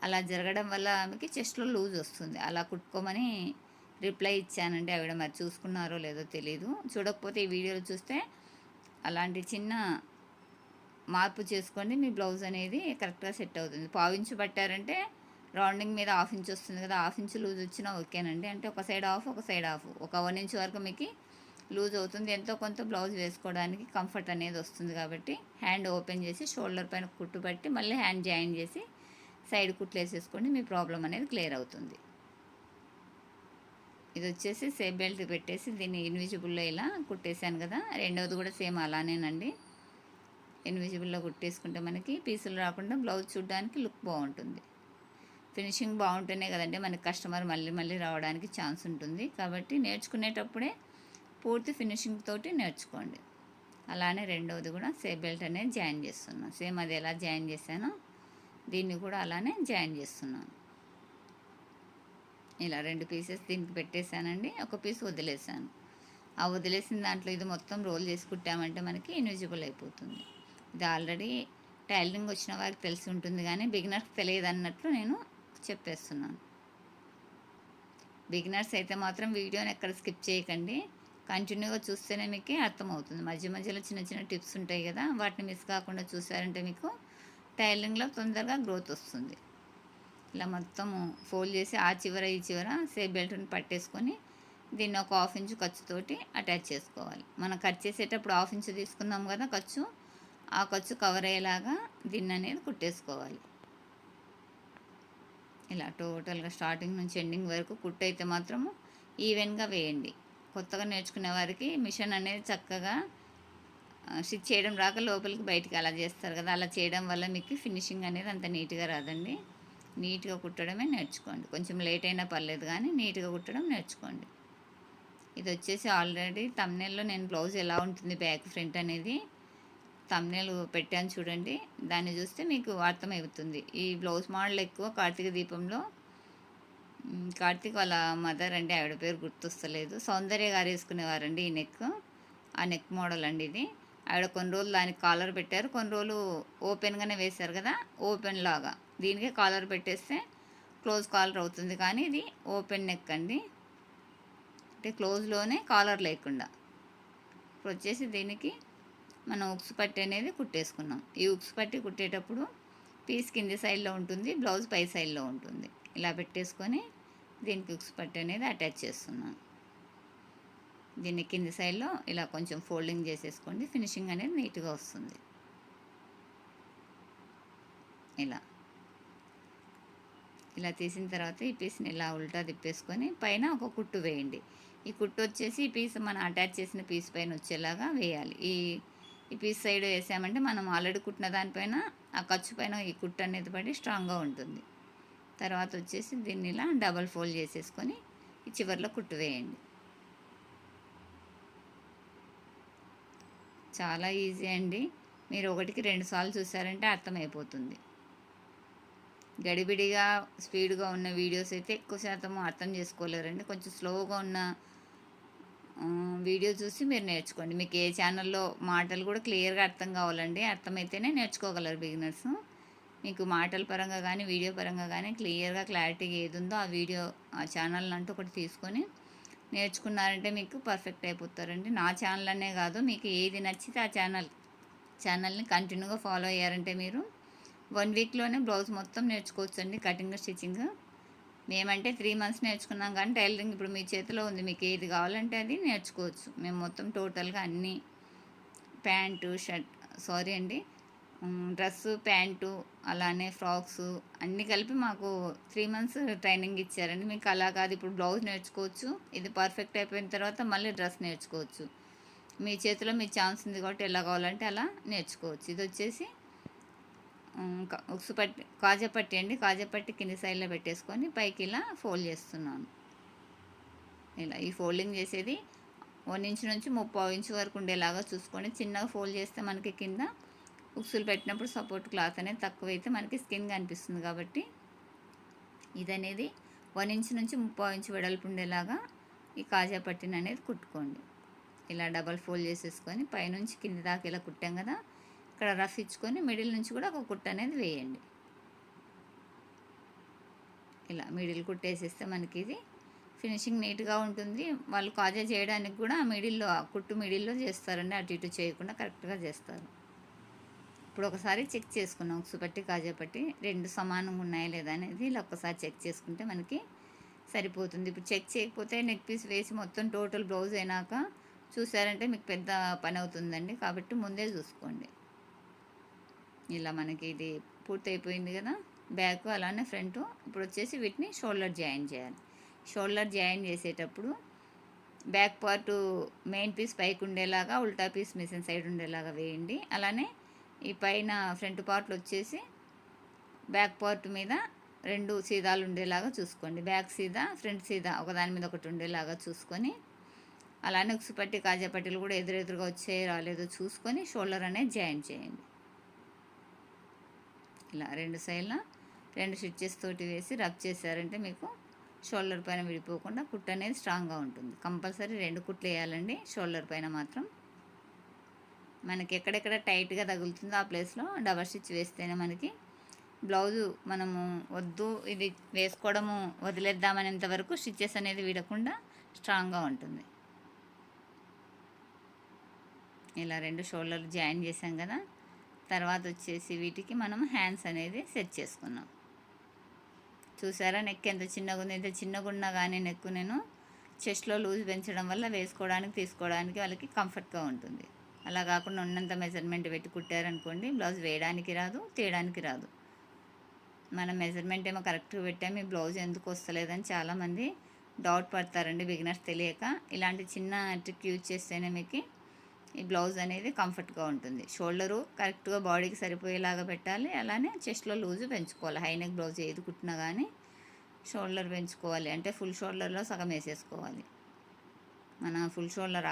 అలా జరగడం వల్ల ఆమెకి చెస్ట్లో లూజ్ వస్తుంది. అలా కుట్టుకోమని రిప్లై ఇచ్చానండి. ఆవిడ మరి చూసుకున్నారో లేదో తెలీదు. చూడకపోతే ఈ వీడియోలో చూస్తే అలాంటి చిన్న మార్పు చేసుకోండి, మీ బ్లౌజ్ అనేది కరెక్ట్గా సెట్ అవుతుంది. 1/4 ఇంచు పట్టారంటే రౌండింగ్ మీద 1/2 ఇంచు వస్తుంది కదా, 1/2 ఇంచు లూజ్ వచ్చినా ఓకేనండి. అంటే ఒక సైడ్ ఆఫ్ ఒక సైడ్ ఆఫ్ ఒక 1 ఇంచు వరకు మీకు లూజ్ అవుతుంది. ఎంతో కొంత బ్లౌజ్ వేసుకోవడానికి కంఫర్ట్ అనేది వస్తుంది కాబట్టి హ్యాండ్ ఓపెన్ చేసి షోల్డర్ పైన కుట్టు పట్టి మళ్ళీ హ్యాండ్ జాయిన్ చేసి సైడ్ కుట్లు వేసేసుకోండి, మీ ప్రాబ్లం అనేది క్లియర్ అవుతుంది. ఇది వచ్చేసి సేఫ్ బెల్ట్ పెట్టేసి దీన్ని ఇన్విజిబుల్లో ఇలా కుట్టేశాను కదా, రెండవది కూడా సేమ్ అలానేనండి. ఇన్విజిబుల్లో కుట్టేసుకుంటే మనకి పీసులు రాకుండా బ్లౌజ్ చూడడానికి లుక్ బాగుంటుంది. ఫినిషింగ్ బాగుంటేనే కదండి మనకి కస్టమర్ మళ్ళీ మళ్ళీ రావడానికి ఛాన్స్ ఉంటుంది. కాబట్టి నేర్చుకునేటప్పుడే పూర్తి ఫినిషింగ్ తోటి నేర్చుకోండి. అలానే రెండవది కూడా సేఫ్ బెల్ట్ అనేది జాయిన్ చేస్తున్నాను. సేమ్ అది ఎలా జాయిన్ చేశానో దీన్ని కూడా అలానే జాయిన్ చేస్తున్నాను. ఇలా 2 పీసెస్ దీనికి పెట్టేశానండి, ఒక పీస్ వదిలేసాను. ఆ వదిలేసిన దాంట్లో ఇది మొత్తం రోల్ చేసి కుట్టామంటే మనకి ఇన్విజిబుల్ అయిపోతుంది. ఇది ఆల్రెడీ టైలరింగ్ వచ్చిన వారికి తెలిసి ఉంటుంది కానీ బిగినర్స్ తెలియదు అన్నట్లు నేను చెప్పేస్తున్నాను. బిగినర్స్ అయితే మాత్రం వీడియోని ఎక్కడ స్కిప్ చేయకండి, కంటిన్యూగా చూస్తేనే మీకు అర్థమవుతుంది. మధ్య మధ్యలో చిన్న చిన్న టిప్స్ ఉంటాయి కదా, వాటిని మిస్ కాకుండా చూసారంటే మీకు టైలరింగ్లో తొందరగా గ్రోత్ వస్తుంది. ఇలా మొత్తము ఫోల్డ్ చేసి ఆ చివర ఈ చివర సేఫ్ బెల్ట్ని పట్టేసుకొని దీన్ని ఒక 1/2 ఇంచు ఖర్చుతోటి అటాచ్ చేసుకోవాలి. మనం కట్ చేసేటప్పుడు 1/2 ఇంచు తీసుకున్నాం కదా ఖర్చు, ఆ ఖర్చు కవర్ అయ్యేలాగా దీన్ని అనేది కుట్టేసుకోవాలి. ఇలా టోటల్గా స్టార్టింగ్ నుంచి ఎండింగ్ వరకు కుట్టు అయితే మాత్రము ఈవెన్గా వేయండి. కొత్తగా నేర్చుకునే వారికి మిషన్ అనేది చక్కగా స్టిచ్ చేయడం రాక లోపలికి బయటికి అలా చేస్తారు కదా, అలా చేయడం వల్ల మీకు ఫినిషింగ్ అనేది అంత నీట్గా రాదండి. నీట్గా కుట్టడమే నేర్చుకోండి. కొంచెం లేట్ అయినా పర్లేదు కానీ నీట్గా కుట్టడం నేర్చుకోండి. ఇది వచ్చేసి ఆల్రెడీ థంబ్నెయిల్లో నేను బ్లౌజ్ ఎలా ఉంటుంది బ్యాక్ ఫ్రంట్ అనేది థంబ్నెయిల్ పెట్టాను చూడండి, దాన్ని చూస్తే మీకు అర్థమవుతుంది. ఈ బ్లౌజ్ మోడల్ ఎక్కువ కార్తీక దీపంలో కార్తీక్ వాళ్ళ మదర్ అండి, ఆవిడ పేరు గుర్తొస్తలేదు, సౌందర్య గారు వేసుకునేవారండి ఈ నెక్. ఆ నెక్ మోడల్ అండి ఇది. ఆవిడ కొన్ని రోజులు దానికి కాలర్ పెట్టారు, కొన్ని రోజులు ఓపెన్గానే వేశారు కదా, ఓపెన్ లాగా దీనికే కాలర్ పెట్టేస్తే క్లోజ్ కాలర్ అవుతుంది. కానీ ఇది ఓపెన్ నెక్ అండి, అంటే క్లోజ్లోనే కాలర్ లేకుండా. ఇప్పుడు వచ్చేసి దీనికి మనం ఉక్స్ పట్టి అనేది కుట్టేసుకున్నాం. ఈ ఉక్స్ పట్టి కుట్టేటప్పుడు పీస్ కింది సైడ్లో ఉంటుంది, బ్లౌజ్ పై సైడ్లో ఉంటుంది. ఇలా పెట్టేసుకొని దీనికి ఉక్స్ పట్టి అనేది అటాచ్ చేస్తున్నాను. దీన్ని కింది సైడ్లో ఇలా కొంచెం ఫోల్డింగ్ చేసేసుకోండి, ఫినిషింగ్ అనేది నీట్గా వస్తుంది. ఇలా తీసిన తర్వాత ఈ పీస్ని ఇలా ఉల్టా తిప్పేసుకొని పైన ఒక కుట్టు వేయండి. ఈ కుట్టు వచ్చేసి ఈ పీస్ మనం అటాచ్ చేసిన పీస్ పైన వచ్చేలాగా వేయాలి. ఈ పీస్ సైడ్ వేసామంటే మనం ఆల్రెడీ కుట్టిన దానిపైన ఆ ఖర్చు పైన ఈ కుట్టు అనేది పడి స్ట్రాంగ్గా ఉంటుంది. తర్వాత వచ్చేసి దీన్ని ఇలా డబల్ ఫోల్డ్ చేసేసుకొని ఈ చివర్లో కుట్టు వేయండి. చాలా ఈజీ అండి. మీరు 1కి 2 సార్లు చూసారంటే అర్థమైపోతుంది. గడిబిడిగా స్పీడ్గా ఉన్న వీడియోస్ అయితే ఎక్కువ శాతం అర్థం చేసుకోలేరండి. కొంచెం స్లోగా ఉన్న వీడియో చూసి మీరు నేర్చుకోండి. మీకు ఏ ఛానల్లో మాటలు కూడా క్లియర్గా అర్థం కావాలండి. అర్థమైతేనే నేర్చుకోగలరు బిగినర్స్. మీకు మాటల పరంగా కానీ వీడియో పరంగా కానీ క్లియర్గా క్లారిటీగా ఏది ఉందో ఆ ఛానల్ అంటూ ఒకటి తీసుకొని నేర్చుకున్నారంటే మీకు పర్ఫెక్ట్ అయిపోతారండి. నా ఛానల్ అనే కాదు, మీకు ఏది నచ్చితే ఆ ఛానల్ని కంటిన్యూగా ఫాలో అయ్యారంటే మీరు 1 వీక్లోనే బ్లౌజ్ మొత్తం నేర్చుకోవచ్చు అండి. కటింగ్ స్టిచ్చింగ్ మేమంటే 3 మంత్స్ నేర్చుకున్నాం, కానీ టైలరింగ్ ఇప్పుడు మీ చేతిలో ఉంది. మీకు ఏది కావాలంటే అది నేర్చుకోవచ్చు. మేము మొత్తం టోటల్గా అన్నీ ప్యాంటు డ్రెస్సు, ప్యాంటు, అలానే ఫ్రాక్స్ అన్నీ కలిపి మాకు 3 మంత్స్ ట్రైనింగ్ ఇచ్చారండి. మీకు అలా కాదు, ఇప్పుడు బ్లౌజ్ నేర్చుకోవచ్చు, ఇది పర్ఫెక్ట్ అయిపోయిన తర్వాత మళ్ళీ డ్రెస్ నేర్చుకోవచ్చు. మీ చేతిలో మీ ఛాన్స్ ఉంది కాబట్టి ఎలా కావాలంటే అలా నేర్చుకోవచ్చు. ఇది వచ్చేసి ఉక్సు పట్టి కాజాపట్టి అండి. కాజాపట్టి కింది సైడ్లో పెట్టేసుకొని పైకి ఇలా ఫోల్డ్ చేస్తున్నాను. ఇలా ఈ ఫోల్డింగ్ చేసేది 1 ఇంచ్ నుంచి 30 ఇంచ్ వరకు ఉండేలాగా చూసుకొని చిన్నగా ఫోల్డ్ చేస్తే మనకి కింద ఉక్సులు పెట్టినప్పుడు సపోర్ట్ క్లాత్ అనేది తక్కువైతే మనకి స్కిన్ కనిపిస్తుంది. కాబట్టి ఇదనేది 1 ఇంచ్ నుంచి 30 ఇంచ్ వెడల్పు ఉండేలాగా ఈ కాజా పట్టిన అనేది కుట్టుకోండి. ఇలా డబల్ ఫోల్డ్ చేసేసుకొని పైనుంచి కింది దాకా ఇలా కుట్టాం కదా, ఇక్కడ రఫ్ ఇచ్చుకొని మిడిల్ నుంచి కూడా ఒక కుట్టు అనేది వేయండి. ఇలా మిడిల్ కుట్టేసేస్తే మనకి ఇది ఫినిషింగ్ నీట్గా ఉంటుంది. వాళ్ళు కాజా చేయడానికి కూడా కుట్టు మిడిల్లో చేస్తారండి, అటు ఇటు చేయకుండా కరెక్ట్గా చేస్తారు. ఇప్పుడు ఒకసారి చెక్ చేసుకున్నాం ఉక్సు పట్టి కాజా పట్టి 2 సమానంగా ఉన్నాయా లేదా అనేది ఇలా ఒక్కసారి చెక్ చేసుకుంటే మనకి సరిపోతుంది. ఇప్పుడు చెక్ చేయకపోతే నెక్ పీస్ వేసి మొత్తం టోటల్ బ్లౌజ్ అయినాక చూసారంటే మీకు పెద్ద పని అవుతుందండి. కాబట్టి ముందే చూసుకోండి. ఇలా మనకి ఇది పూర్తి అయిపోయింది కదా, బ్యాక్ అలానే ఫ్రంట్. ఇప్పుడు వచ్చేసి వీటిని షోల్డర్ జాయిన్ చేయాలి. షోల్డర్ జాయిన్ చేసేటప్పుడు బ్యాక్ పార్ట్ మెయిన్ పీస్ పైకి ఉండేలాగా, ఉల్టా పీస్ మిషన్ సైడ్ ఉండేలాగా వేయండి. అలానే ఈ పైన ఫ్రంట్ పార్ట్లు వచ్చేసి బ్యాక్ పార్ట్ మీద 2 సీదాలు ఉండేలాగా చూసుకోండి. బ్యాక్ సీదా, ఫ్రంట్ సీదా ఒకదాని మీద ఒకటి ఉండేలాగా చూసుకొని, అలానే ఉక్సు పట్టి కాజా పట్టీలు కూడా ఎదురెదురుగా వచ్చే రాలేదో చూసుకొని షోల్డర్ అనేది జాయిన్ చేయండి. ఇలా 2 సైడ్ల 2 స్టిచ్చెస్ తోటి వేసి రబ్ చేశారంటే మీకు షోల్డర్ పైన విడిపోకుండా కుట్టు అనేది స్ట్రాంగ్గా ఉంటుంది. కంపల్సరీ 2 కుట్లు వేయాలండి షోల్డర్ పైన మాత్రం. మనకి ఎక్కడెక్కడ టైట్గా తగులుతుందో ఆ ప్లేస్లో డబల్ స్టిచ్ వేస్తేనే మనకి బ్లౌజు మనము ఇది వేసుకోవడము వదిలేద్దామనేంత వరకు స్టిచ్చెస్ అనేది విడకుండా స్ట్రాంగ్గా ఉంటుంది. ఇలా 2 షోల్డర్లు జాయిన్ చేసాం కదా, తర్వాత వచ్చేసి వీటికి మనం హ్యాండ్స్ అనేది సెట్ చేసుకున్నాం. చూసారా నెక్ ఎంత చిన్నగా ఉంది. ఎంత చిన్నగా ఉన్నా కానీ నెక్ నేను చెస్ట్లో లూజ్ పెంచడం వల్ల వేసుకోవడానికి తీసుకోవడానికి వాళ్ళకి కంఫర్ట్గా ఉంటుంది. అలా కాకుండా ఉన్నంత మెజర్మెంట్ పెట్టి కుట్టారనుకోండి, బ్లౌజ్ వేయడానికి రాదు, తీయడానికి రాదు. మనం మెజర్మెంట్ ఏమో కరెక్ట్గా పెట్టాము, ఈ బ్లౌజ్ ఎందుకు వస్తలేదని చాలామంది డౌట్ పడతారండి బిగినర్స్ తెలియక. ఇలాంటి చిన్న ట్రిక్ యూజ్ చేస్తేనే మీకు ఈ బ్లౌజ్ అనేది కంఫర్ట్గా ఉంటుంది. షోల్డరు కరెక్ట్గా బాడీకి సరిపోయేలాగా పెట్టాలి. అలానే చెస్ట్లో లూజు పెంచుకోవాలి. హై నెక్ బ్లౌజ్ ఏది కుట్టినా కానీ షోల్డర్ పెంచుకోవాలి. అంటే ఫుల్ షోల్డర్లో సగం వేసేసుకోవాలి. మన ఫుల్ షోల్డర్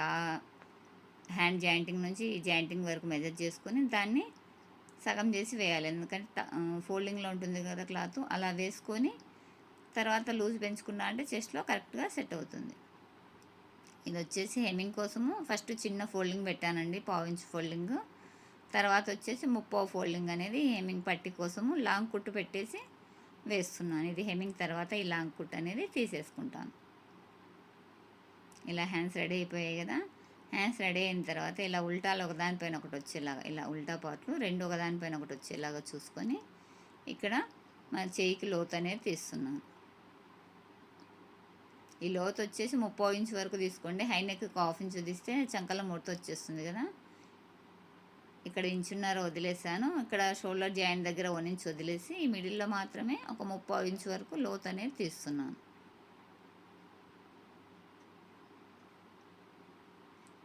హ్యాండ్ జాయింటింగ్ నుంచి ఈ జాయింటింగ్ వరకు మెజర్ చేసుకొని దాన్ని సగం చేసి వేయాలి. ఎందుకంటే ఫోల్డింగ్లో ఉంటుంది కదా క్లాత్, అలా వేసుకొని తర్వాత లూజ్ పెంచుకున్నా అంటే చెస్ట్లో కరెక్ట్గా సెట్ అవుతుంది. ఇది వచ్చేసి హెమ్మింగ్ కోసము ఫస్ట్ చిన్న ఫోల్డింగ్ పెట్టానండి, 1/2 ఇంచ్ ఫోల్డింగ్. తర్వాత వచ్చేసి 30 ఫోల్డింగ్ అనేది హెమ్మింగ్ పట్టి కోసము లాంగ్ కుట్టు పెట్టేసి వేస్తున్నాను. ఇది హెమ్మింగ్ తర్వాత ఈ లాంగ్ కుట్టు అనేది తీసేసుకుంటాను. ఇలా హ్యాండ్స్ రెడీ అయిపోయాయి కదా. హ్యాండ్స్ రెడీ అయిన తర్వాత ఇలా ఉల్టాలు ఒకదానిపైన ఒకటి వచ్చేలాగా, ఇలా ఉల్టా పార్ట్లు 2 ఒకదానిపైన ఒకటి వచ్చేలాగా చూసుకొని ఇక్కడ మన చేయికి లోతు అనేది తీస్తున్నాను. ఈ లోతు వచ్చేసి 30 ఇంచ్ వరకు తీసుకోండి. హై నెక్కి 1/2 ఇంచ్ తీస్తే చంకల ముడత వచ్చేస్తుంది కదా. ఇక్కడ ఇంచున్నర వదిలేసాను. ఇక్కడ షోల్డర్ జాయింట్ దగ్గర 1 ఇంచ్ వదిలేసి ఈ మిడిల్లో మాత్రమే ఒక 30 ఇంచ్ వరకు లోతు అనేది తీస్తున్నాను.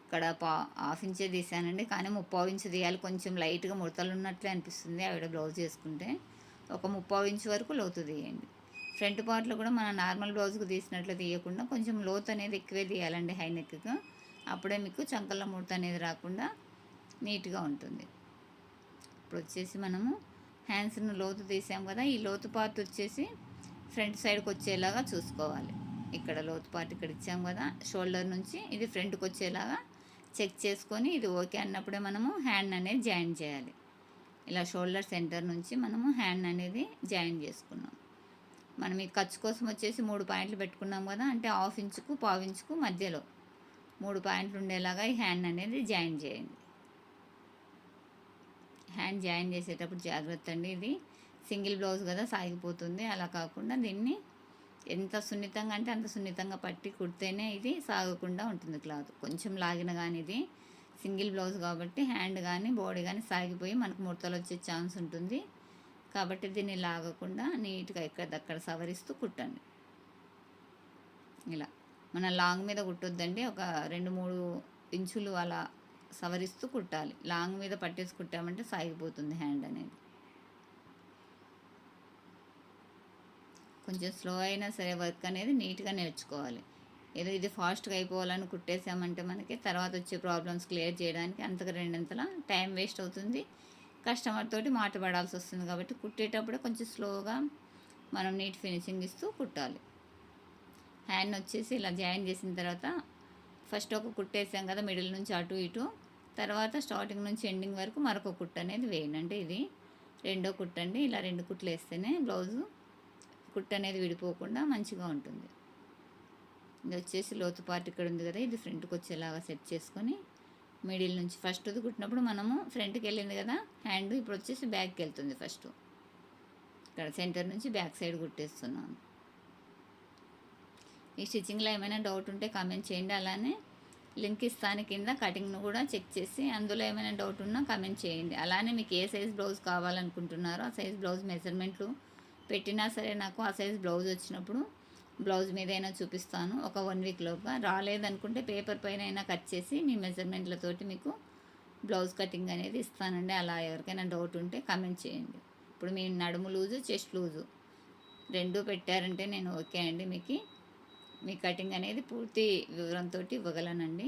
ఇక్కడ 1/2 ఇంచే తీసానండి, కానీ 30 ఇంచ్ తీయాలి. కొంచెం లైట్గా ముడతలు ఉన్నట్లే అనిపిస్తుంది ఆవిడ బ్లౌజ్ చేసుకుంటే. ఒక 30 ఇంచ్ వరకు లోతు తీయండి. ఫ్రంట్ పార్ట్లో కూడా మన నార్మల్ బ్లౌజ్కి తీసినట్లు తీయకుండా కొంచెం లోతు అనేది ఎక్కువే తీయాలండి హై నెక్కి. అప్పుడే మీకు చంకల ముడత అనేది రాకుండా నీట్గా ఉంటుంది. ఇప్పుడు వచ్చేసి మనము హ్యాండ్స్ను లోతు తీసాం కదా, ఈ లోతు పార్ట్ వచ్చేసి ఫ్రంట్ సైడ్కి వచ్చేలాగా చూసుకోవాలి. ఇక్కడ లోతు పార్ట్ ఇక్కడ ఇచ్చాం కదా, షోల్డర్ నుంచి ఇది ఫ్రంట్కి వచ్చేలాగా చెక్ చేసుకొని ఇది ఓకే అన్నప్పుడే మనము హ్యాండ్ అనేది జాయిన్ చేయాలి. ఇలా షోల్డర్ సెంటర్ నుంచి మనము హ్యాండ్ అనేది జాయిన్ చేసుకున్నాం. మనం ఈ ఖర్చు కోసం వచ్చేసి 3 పాయింట్లు పెట్టుకున్నాం కదా, అంటే 1/2 ఇంచుకు 1/4 ఇంచుకు మధ్యలో 3 పాయింట్లు ఉండేలాగా ఈ హ్యాండ్ అనేది జాయిన్ చేయండి. హ్యాండ్ జాయిన్ చేసేటప్పుడు జాగ్రత్త అండి, ఇది సింగిల్ బ్లౌజ్ కదా సాగిపోతుంది. అలా కాకుండా దీన్ని ఎంత సున్నితంగా అంటే అంత సున్నితంగా పట్టి కుడితేనే ఇది సాగకుండా ఉంటుంది క్లాత్. కొంచెం లాగిన కానీ ఇది సింగిల్ బ్లౌజ్ కాబట్టి హ్యాండ్ కానీ బాడీ కానీ సాగిపోయి మనకు ముడతలు వచ్చే ఛాన్స్ ఉంటుంది. కాబట్టి దీన్ని లాగకుండా నీట్గా ఎక్కడదక్కడ సవరిస్తూ కుట్టండి. ఇలా మన లాంగ్ మీద కుట్టొద్దండి, ఒక 2-3 ఇంచులు అలా సవరిస్తూ కుట్టాలి. లాంగ్ మీద పట్టేసి కుట్టామంటే సాగిపోతుంది హ్యాండ్ అనేది. కొంచెం స్లో అయినా సరే వర్క్ అనేది నీట్గా నేర్చుకోవాలి. ఏదో ఇది ఫాస్ట్గా అయిపోవాలని కుట్టేసామంటే మనకి తర్వాత వచ్చే ప్రాబ్లమ్స్ క్లియర్ చేయడానికి అంతకు రెండంతలా టైం వేస్ట్ అవుతుంది, కస్టమర్ తోటి మాట పడాల్సి వస్తుంది. కాబట్టి కుట్టేటప్పుడే కొంచెం స్లోగా మనం నీట్ ఫినిషింగ్ ఇస్తూ కుట్టాలి. హ్యాండ్ వచ్చేసి ఇలా జాయిన్ చేసిన తర్వాత ఫస్ట్ ఒక కుట్టేసాం కదా మిడిల్ నుంచి అటు ఇటు, తర్వాత స్టార్టింగ్ నుంచి ఎండింగ్ వరకు మరొక కుట్టు అనేది వేయండి. అంటే ఇది రెండో కుట్టండి. ఇలా 2 కుట్లు వేస్తేనే బ్లౌజు కుట్టు అనేది విడిపోకుండా మంచిగా ఉంటుంది. ఇది వచ్చేసి లోతు పార్ట్ ఇక్కడ ఉంది కదా, ఇది ఫ్రంట్కి వచ్చేలాగా సెట్ చేసుకొని మిడిల్ నుంచి ఫస్ట్ది కుట్టినప్పుడు మనము ఫ్రంట్కి వెళ్ళింది కదా హ్యాండ్, ఇప్పుడు వచ్చేసి బ్యాక్కి వెళ్తుంది. ఫస్ట్ ఇక్కడ సెంటర్ నుంచి బ్యాక్ సైడ్ కుట్టేస్తున్నాను. ఈ స్టిచ్చింగ్లో ఏమైనా డౌట్ ఉంటే కామెంట్ చేయండి. అలానే లింక్ ఇస్తాను కింద, కటింగ్ను కూడా చెక్ చేసి అందులో ఏమైనా డౌట్ ఉన్నా కామెంట్ చేయండి. అలానే మీకు ఏ సైజ్ బ్లౌజ్ కావాలనుకుంటున్నారో ఆ సైజ్ బ్లౌజ్ మెజర్మెంట్లు పెట్టినా సరే నాకు ఆ సైజ్ బ్లౌజ్ వచ్చినప్పుడు బ్లౌజ్ మీదైనా చూపిస్తాను. ఒక 1 వీక్ లోపుగా రాలేదనుకుంటే పేపర్ పైన అయినా కట్ చేసి మీ మెజర్మెంట్లతోటి మీకు బ్లౌజ్ కటింగ్ అనేది ఇస్తానండి. అలా ఎవరికైనా డౌట్ ఉంటే కామెంట్ చేయండి. ఇప్పుడు మీ నడుము లూజు చెస్ట్ లూజు 2 పెట్టారంటే నేను ఓకే అండి, మీ కటింగ్ అనేది పూర్తి వివరంతో ఇవ్వగలనండి.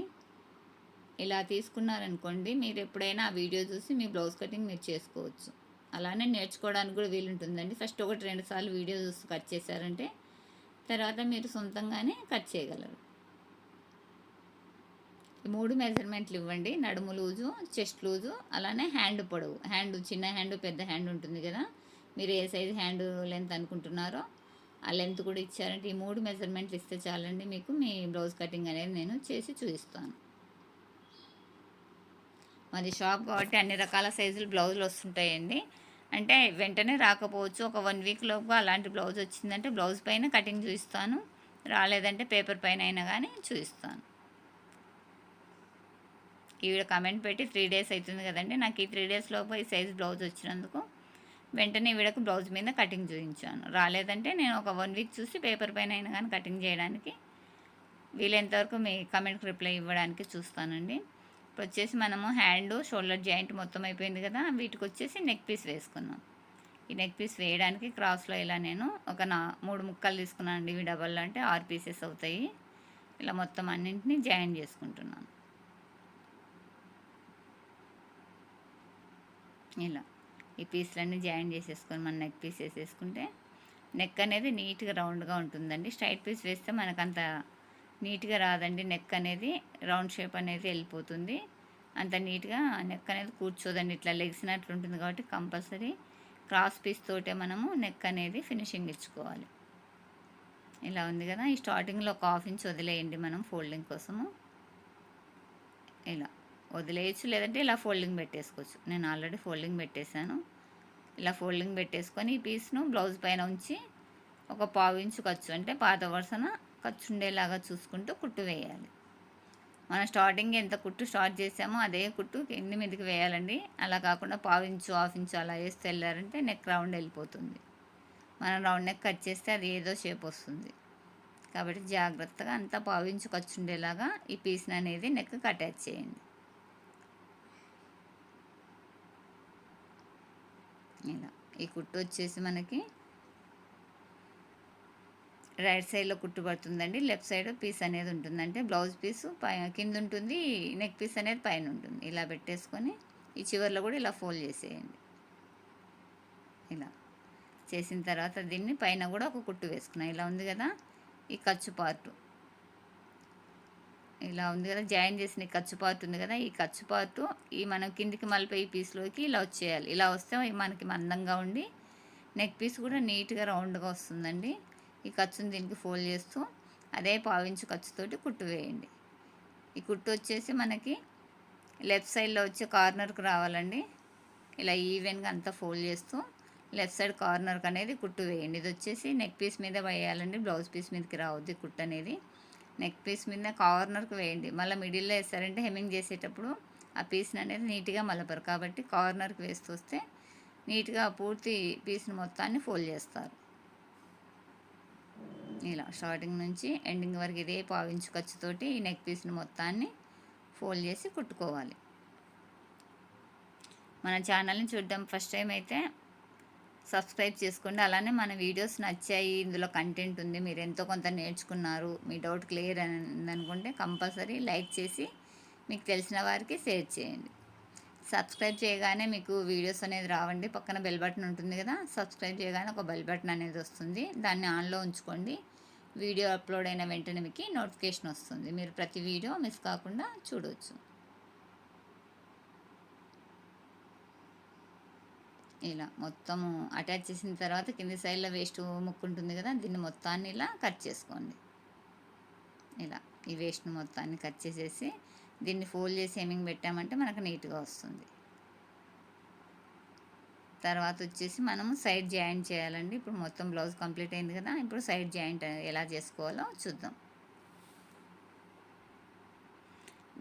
ఇలా తీసుకున్నారనుకోండి మీరు ఎప్పుడైనా ఆ వీడియో చూసి మీ బ్లౌజ్ కటింగ్ మీరు చేసుకోవచ్చు. అలానే నేర్చుకోవడానికి కూడా వీలుంటుందండి. ఫస్ట్ 1-2 సార్లు వీడియో చూసి కట్ చేశారంటే తర్వాత మీరు సొంతంగానే కట్ చేయగలరు. ఈ 3 మెజర్మెంట్లు ఇవ్వండి, నడుము లూజు, చెస్ట్ లూజు, అలానే హ్యాండ్ పొడవు. హ్యాండ్ చిన్న హ్యాండ్ పెద్ద హ్యాండ్ ఉంటుంది కదా, మీరు ఏ సైజు హ్యాండ్ లెంత్ అనుకుంటున్నారో ఆ లెంత్ కూడా ఇచ్చారంటే ఈ 3 మెజర్మెంట్లు ఇస్తే చాలండి, మీకు మీ బ్లౌజ్ కటింగ్ అనేది నేను చేసి చూపిస్తాను. మాది షాప్ కాబట్టి అన్ని రకాల సైజులు బ్లౌజులు వస్తుంటాయండి. అంటే వెంటనే రాకపోవచ్చు, ఒక 1 వీక్ లోపుగా అలాంటి బ్లౌజ్ వచ్చిందంటే బ్లౌజ్ పైన కటింగ్ చూపిస్తాను, రాలేదంటే పేపర్ పైన అయినా కానీ చూపిస్తాను. ఈవిడ కమెంట్ పెట్టి 3 డేస్ అవుతుంది కదండి, నాకు ఈ 3 డేస్ లోపు ఈ సైజ్ బ్లౌజ్ వచ్చినందుకు వెంటనే ఈవిడకు బ్లౌజ్ మీద కటింగ్ చూపించాను. రాలేదంటే నేను ఒక 1 వీక్ చూసి పేపర్ పైన అయినా కానీ కటింగ్ చేయడానికి వీలైనంతవరకు మీ కమెంట్కి రిప్లై ఇవ్వడానికి చూస్తానండి. ఇప్పుడు వచ్చేసి మనము హ్యాండ్ షోల్డర్ జాయింట్ మొత్తం అయిపోయింది కదా, వీటికి వచ్చేసి నెక్ పీస్ వేసుకున్నాం. ఈ నెక్ పీస్ వేయడానికి క్రాస్లో ఇలా నేను ఒక 3 ముక్కలు తీసుకున్నాను అండి. ఇవి డబల్ అంటే 6 పీసెస్ అవుతాయి. ఇలా మొత్తం అన్నింటినీ జాయిన్ చేసుకుంటున్నాను. ఇలా ఈ పీస్లన్నీ జాయిన్ చేసేసుకొని మన నెక్ పీస్ వేసేసుకుంటే నెక్ అనేది నీట్గా రౌండ్గా ఉంటుందండి. స్ట్రైట్ పీస్ వేస్తే మనకంత నీట్గా రాదండి, నెక్ అనేది రౌండ్ షేప్ అనేది వెళ్ళిపోతుంది, అంత నీట్గా నెక్ అనేది కూర్చోదండి, ఇట్లా లెగిసినట్లు ఉంటుంది. కాబట్టి కంపల్సరీ క్రాస్ పీస్ తోటే మనము నెక్ అనేది ఫినిషింగ్ ఇచ్చుకోవాలి. ఇలా ఉంది కదా, ఈ స్టార్టింగ్లో ఒక 1/2 ఇంచ్ వదిలేయండి మనం ఫోల్డింగ్ కోసము. ఇలా వదిలేయచ్చు, లేదంటే ఇలా ఫోల్డింగ్ పెట్టేసుకోవచ్చు. నేను ఆల్రెడీ ఫోల్డింగ్ పెట్టేశాను. ఇలా ఫోల్డింగ్ పెట్టేసుకొని ఈ పీస్ను బ్లౌజ్ పైన ఉంచి ఒక 1/4 ఇంచు ఖర్చు అంటే పాత వరుసన ఖర్చు ఉండేలాగా చూసుకుంటూ కుట్టు వేయాలి. మనం స్టార్టింగ్ ఎంత కుట్టు స్టార్ట్ చేసామో అదే కుట్టు కింది మీదకి వేయాలండి. అలా కాకుండా పావించు హాఫ్ ఇంచు అలా వేస్తే వెళ్ళారంటే నెక్ రౌండ్ వెళ్ళిపోతుంది. మనం రౌండ్ నెక్ కట్ చేస్తే అది ఏదో షేప్ వస్తుంది. కాబట్టి జాగ్రత్తగా అంతా పావించు ఖర్చు ఉండేలాగా ఈ పీస్ని అనేది నెక్కి అటాచ్ చేయండి. ఇలా ఈ కుట్టు వచ్చేసి మనకి రైట్ సైడ్లో కుట్టు పడుతుందండి. లెఫ్ట్ సైడ్ పీస్ అనేది ఉంటుంది. అంటే బ్లౌజ్ పీసు కింద ఉంటుంది, నెక్ పీస్ అనేది పైన ఉంటుంది. ఇలా పెట్టేసుకొని ఈ చివర్లో కూడా ఇలా ఫోల్డ్ చేసేయండి. ఇలా చేసిన తర్వాత దీన్ని పైన కూడా ఒక కుట్టు వేసుకున్నాం. ఇలా ఉంది కదా ఈ ఖర్చు పార్టు, ఇలా ఉంది కదా జాయిన్ చేసిన ఈ ఖర్చు పార్ట్ ఉంది కదా, ఈ ఖర్చు పార్టు ఈ మనం కిందికి మలిపే ఈ పీస్లోకి ఇలా వచ్చేయాలి. ఇలా వస్తే మనకి మందంగా ఉండి నెక్ పీస్ కూడా నీట్గా రౌండ్గా వస్తుందండి. ఈ ఖర్చుని దీనికి ఫోల్డ్ చేస్తూ అదే పావించు ఖర్చుతోటి కుట్టు వేయండి. ఈ కుట్టు వచ్చేసి మనకి లెఫ్ట్ సైడ్లో వచ్చే కార్నర్కి రావాలండి. ఇలా ఈవెన్గా అంతా ఫోల్డ్ చేస్తూ లెఫ్ట్ సైడ్ కార్నర్కి అనేది కుట్టు వేయండి. ఇది వచ్చేసి నెక్ పీస్ మీద వేయాలండి, బ్లౌజ్ పీస్ మీదకి రావద్దు కుట్టు అనేది. నెక్ పీస్ మీద కార్నర్కి వేయండి. మళ్ళీ మిడిల్లో వేస్తారంటే హెమ్మింగ్ చేసేటప్పుడు ఆ పీస్ని అనేది నీట్గా మలపరు. కాబట్టి కార్నర్కి వేస్తూ వస్తే నీట్గా పూర్తి పీస్ని మొత్తాన్ని ఫోల్డ్ చేస్తారు. ఇలా స్టార్టింగ్ నుంచి ఎండింగ్ వరకు ఇదే పావించు ఖర్చుతోటి ఈ నెక్ పీస్ని మొత్తాన్ని ఫోల్డ్ చేసి కుట్టుకోవాలి. మన ఛానల్ని చూడడం ఫస్ట్ టైం అయితే సబ్స్క్రైబ్ చేసుకోండి. అలానే మన వీడియోస్ నచ్చాయి, ఇందులో కంటెంట్ ఉంది, మీరు ఎంతో కొంత నేర్చుకున్నారు, మీ డౌట్ క్లియర్ అని అనుకుంటే కంపల్సరీ లైక్ చేసి మీకు తెలిసిన వారికి షేర్ చేయండి. సబ్స్క్రైబ్ చేయగానే మీకు వీడియోస్ అనేది రావండి. పక్కన బెల్ బటన్ ఉంటుంది కదా, సబ్స్క్రైబ్ చేయగానే ఒక బెల్ బటన్ అనేది వస్తుంది. దాన్ని ఆన్లో ఉంచుకోండి. వీడియో అప్లోడ్ అయిన వెంటనే మీకు నోటిఫికేషన్ వస్తుంది. మీరు ప్రతి వీడియో మిస్ కాకుండా చూడవచ్చు. ఇలా మొత్తము అటాచ్ చేసిన తర్వాత కింది సైడ్లో వేస్ట్ ముక్కు ఉంటుంది కదా, దీన్ని మొత్తాన్ని ఇలా కట్ చేసుకోండి. ఇలా ఈ వేస్ట్ని మొత్తాన్ని కట్ చేసేసి దీన్ని ఫోల్డ్ చేసి హెమ్మింగ్ పెట్టామంటే మనకు నీట్గా వస్తుంది. తర్వాత వచ్చేసి మనము సైడ్ జాయింట్ చేయాలండి. ఇప్పుడు మొత్తం బ్లౌజ్ కంప్లీట్ అయింది కదా, ఇప్పుడు సైడ్ జాయింట్ ఎలా చేసుకోవాలో చూద్దాం.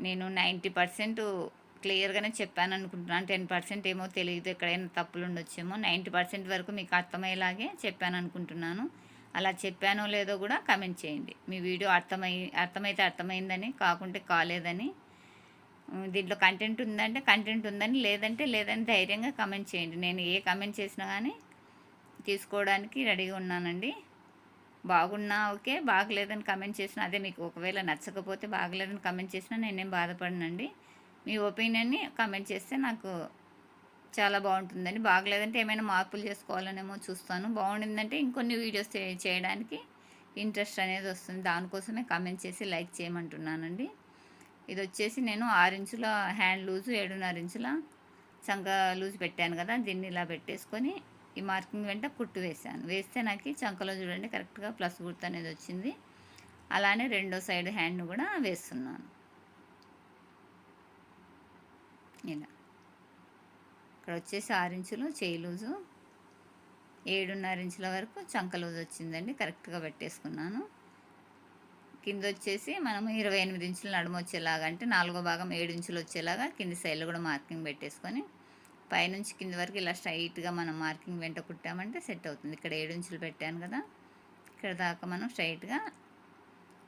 నేను 90% క్లియర్గానే చెప్పాను అనుకుంటున్నాను. 10% ఏమో తెలియదు, ఎక్కడైనా తప్పులు ఉండొచ్చేమో. 90% వరకు మీకు అర్థమయ్యేలాగే చెప్పాను అనుకుంటున్నాను. అలా చెప్పానో లేదో కూడా కమెంట్ చేయండి. మీ వీడియో అర్థమైతే అర్థమైందని, కాకుంటే కాలేదని, దీంట్లో కంటెంట్ ఉందంటే కంటెంట్ ఉందని, లేదంటే లేదని ధైర్యంగా కమెంట్ చేయండి. నేను ఏ కమెంట్ చేసినా కానీ తీసుకోవడానికి రెడీగా ఉన్నానండి. బాగున్నా ఓకే, బాగలేదని కమెంట్ చేసినా అదే. మీకు ఒకవేళ నచ్చకపోతే బాగలేదని కమెంట్ చేసినా నేనేం బాధపడనండి. మీ ఒపీనియన్ని కమెంట్ చేస్తే నాకు చాలా బాగుంటుందండి. బాగలేదంటే ఏమైనా మార్పులు చేసుకోవాలనేమో చూస్తాను. బాగుండిందంటే ఇంకొన్ని వీడియోస్ చేయడానికి ఇంట్రెస్ట్ అనేది వస్తుంది. దానికోసమే కమెంట్ చేసి లైక్ చేయమంటున్నానండి. ఇది వచ్చేసి నేను 6 ఇంచుల హ్యాండ్ లూజు, 7.5 ఇంచుల చంక లూజ్ పెట్టాను కదా, దీన్ని ఇలా పెట్టేసుకొని ఈ మార్కింగ్ వెంట కుట్టు వేసాను. వేస్తే నాకు చంకలో చూడండి కరెక్ట్గా ప్లస్ గుర్తు అనేది వచ్చింది. అలానే రెండో సైడ్ హ్యాండ్ను కూడా వేస్తున్నాను. ఇలా ఇక్కడ వచ్చేసి 6 ఇంచులు చేయి లూజు, 7.5 ఇంచుల వరకు చంక లూజ్ వచ్చిందండి. కరెక్ట్గా పెట్టేసుకున్నాను. కింద వచ్చేసి మనము 28 ఇంచులు నడుము వచ్చేలాగా, అంటే 4వ భాగం 7 ఇంచులు వచ్చేలాగా కింది సైడ్లో కూడా మార్కింగ్ పెట్టేసుకొని పైనుంచి కింది వరకు ఇలా స్ట్రైట్గా మనం మార్కింగ్ వెంట కుట్టామంటే సెట్ అవుతుంది. ఇక్కడ 7 ఇంచులు పెట్టాను కదా, ఇక్కడ దాకా మనం స్ట్రైట్గా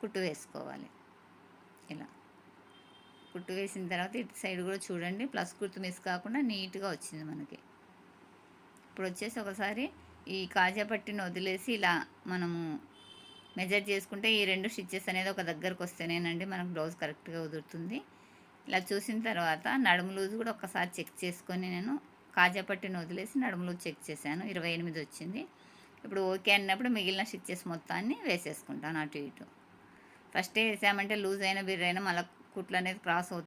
కుట్టు వేసుకోవాలి. ఇలా కుట్టు వేసిన తర్వాత ఇటు సైడ్ కూడా చూడండి ప్లస్ గుర్తు మిస్ కాకుండా నీట్గా వచ్చింది మనకి. ఇప్పుడు వచ్చేసి ఒకసారి ఈ కాజా పట్టిని వదిలేసి ఇలా మనము మెజర్ చేసుకుంటే ఈ 2 స్టిచ్చెస్ అనేది ఒక దగ్గరకు వస్తేనేనండి మనకు బ్లౌజ్ కరెక్ట్గా కుదురుతుంది. ఇలా చూసిన తర్వాత నడుము లూజ్ కూడా ఒకసారి చెక్ చేసుకొని నేను కాజా పట్టిని వదిలేసి నడుము లూజ్ చెక్ చేశాను, 28 వచ్చింది. ఇప్పుడు ఓకే అన్నప్పుడు మిగిలిన స్టిచ్చెస్ మొత్తాన్ని వేసేసుకుంటాను అటు ఇటు. ఫస్టే వేసామంటే లూజ్ అయినా బిర్రైనా మళ్ళీ కుట్లు అనేది క్రాస్ అవుతుంది.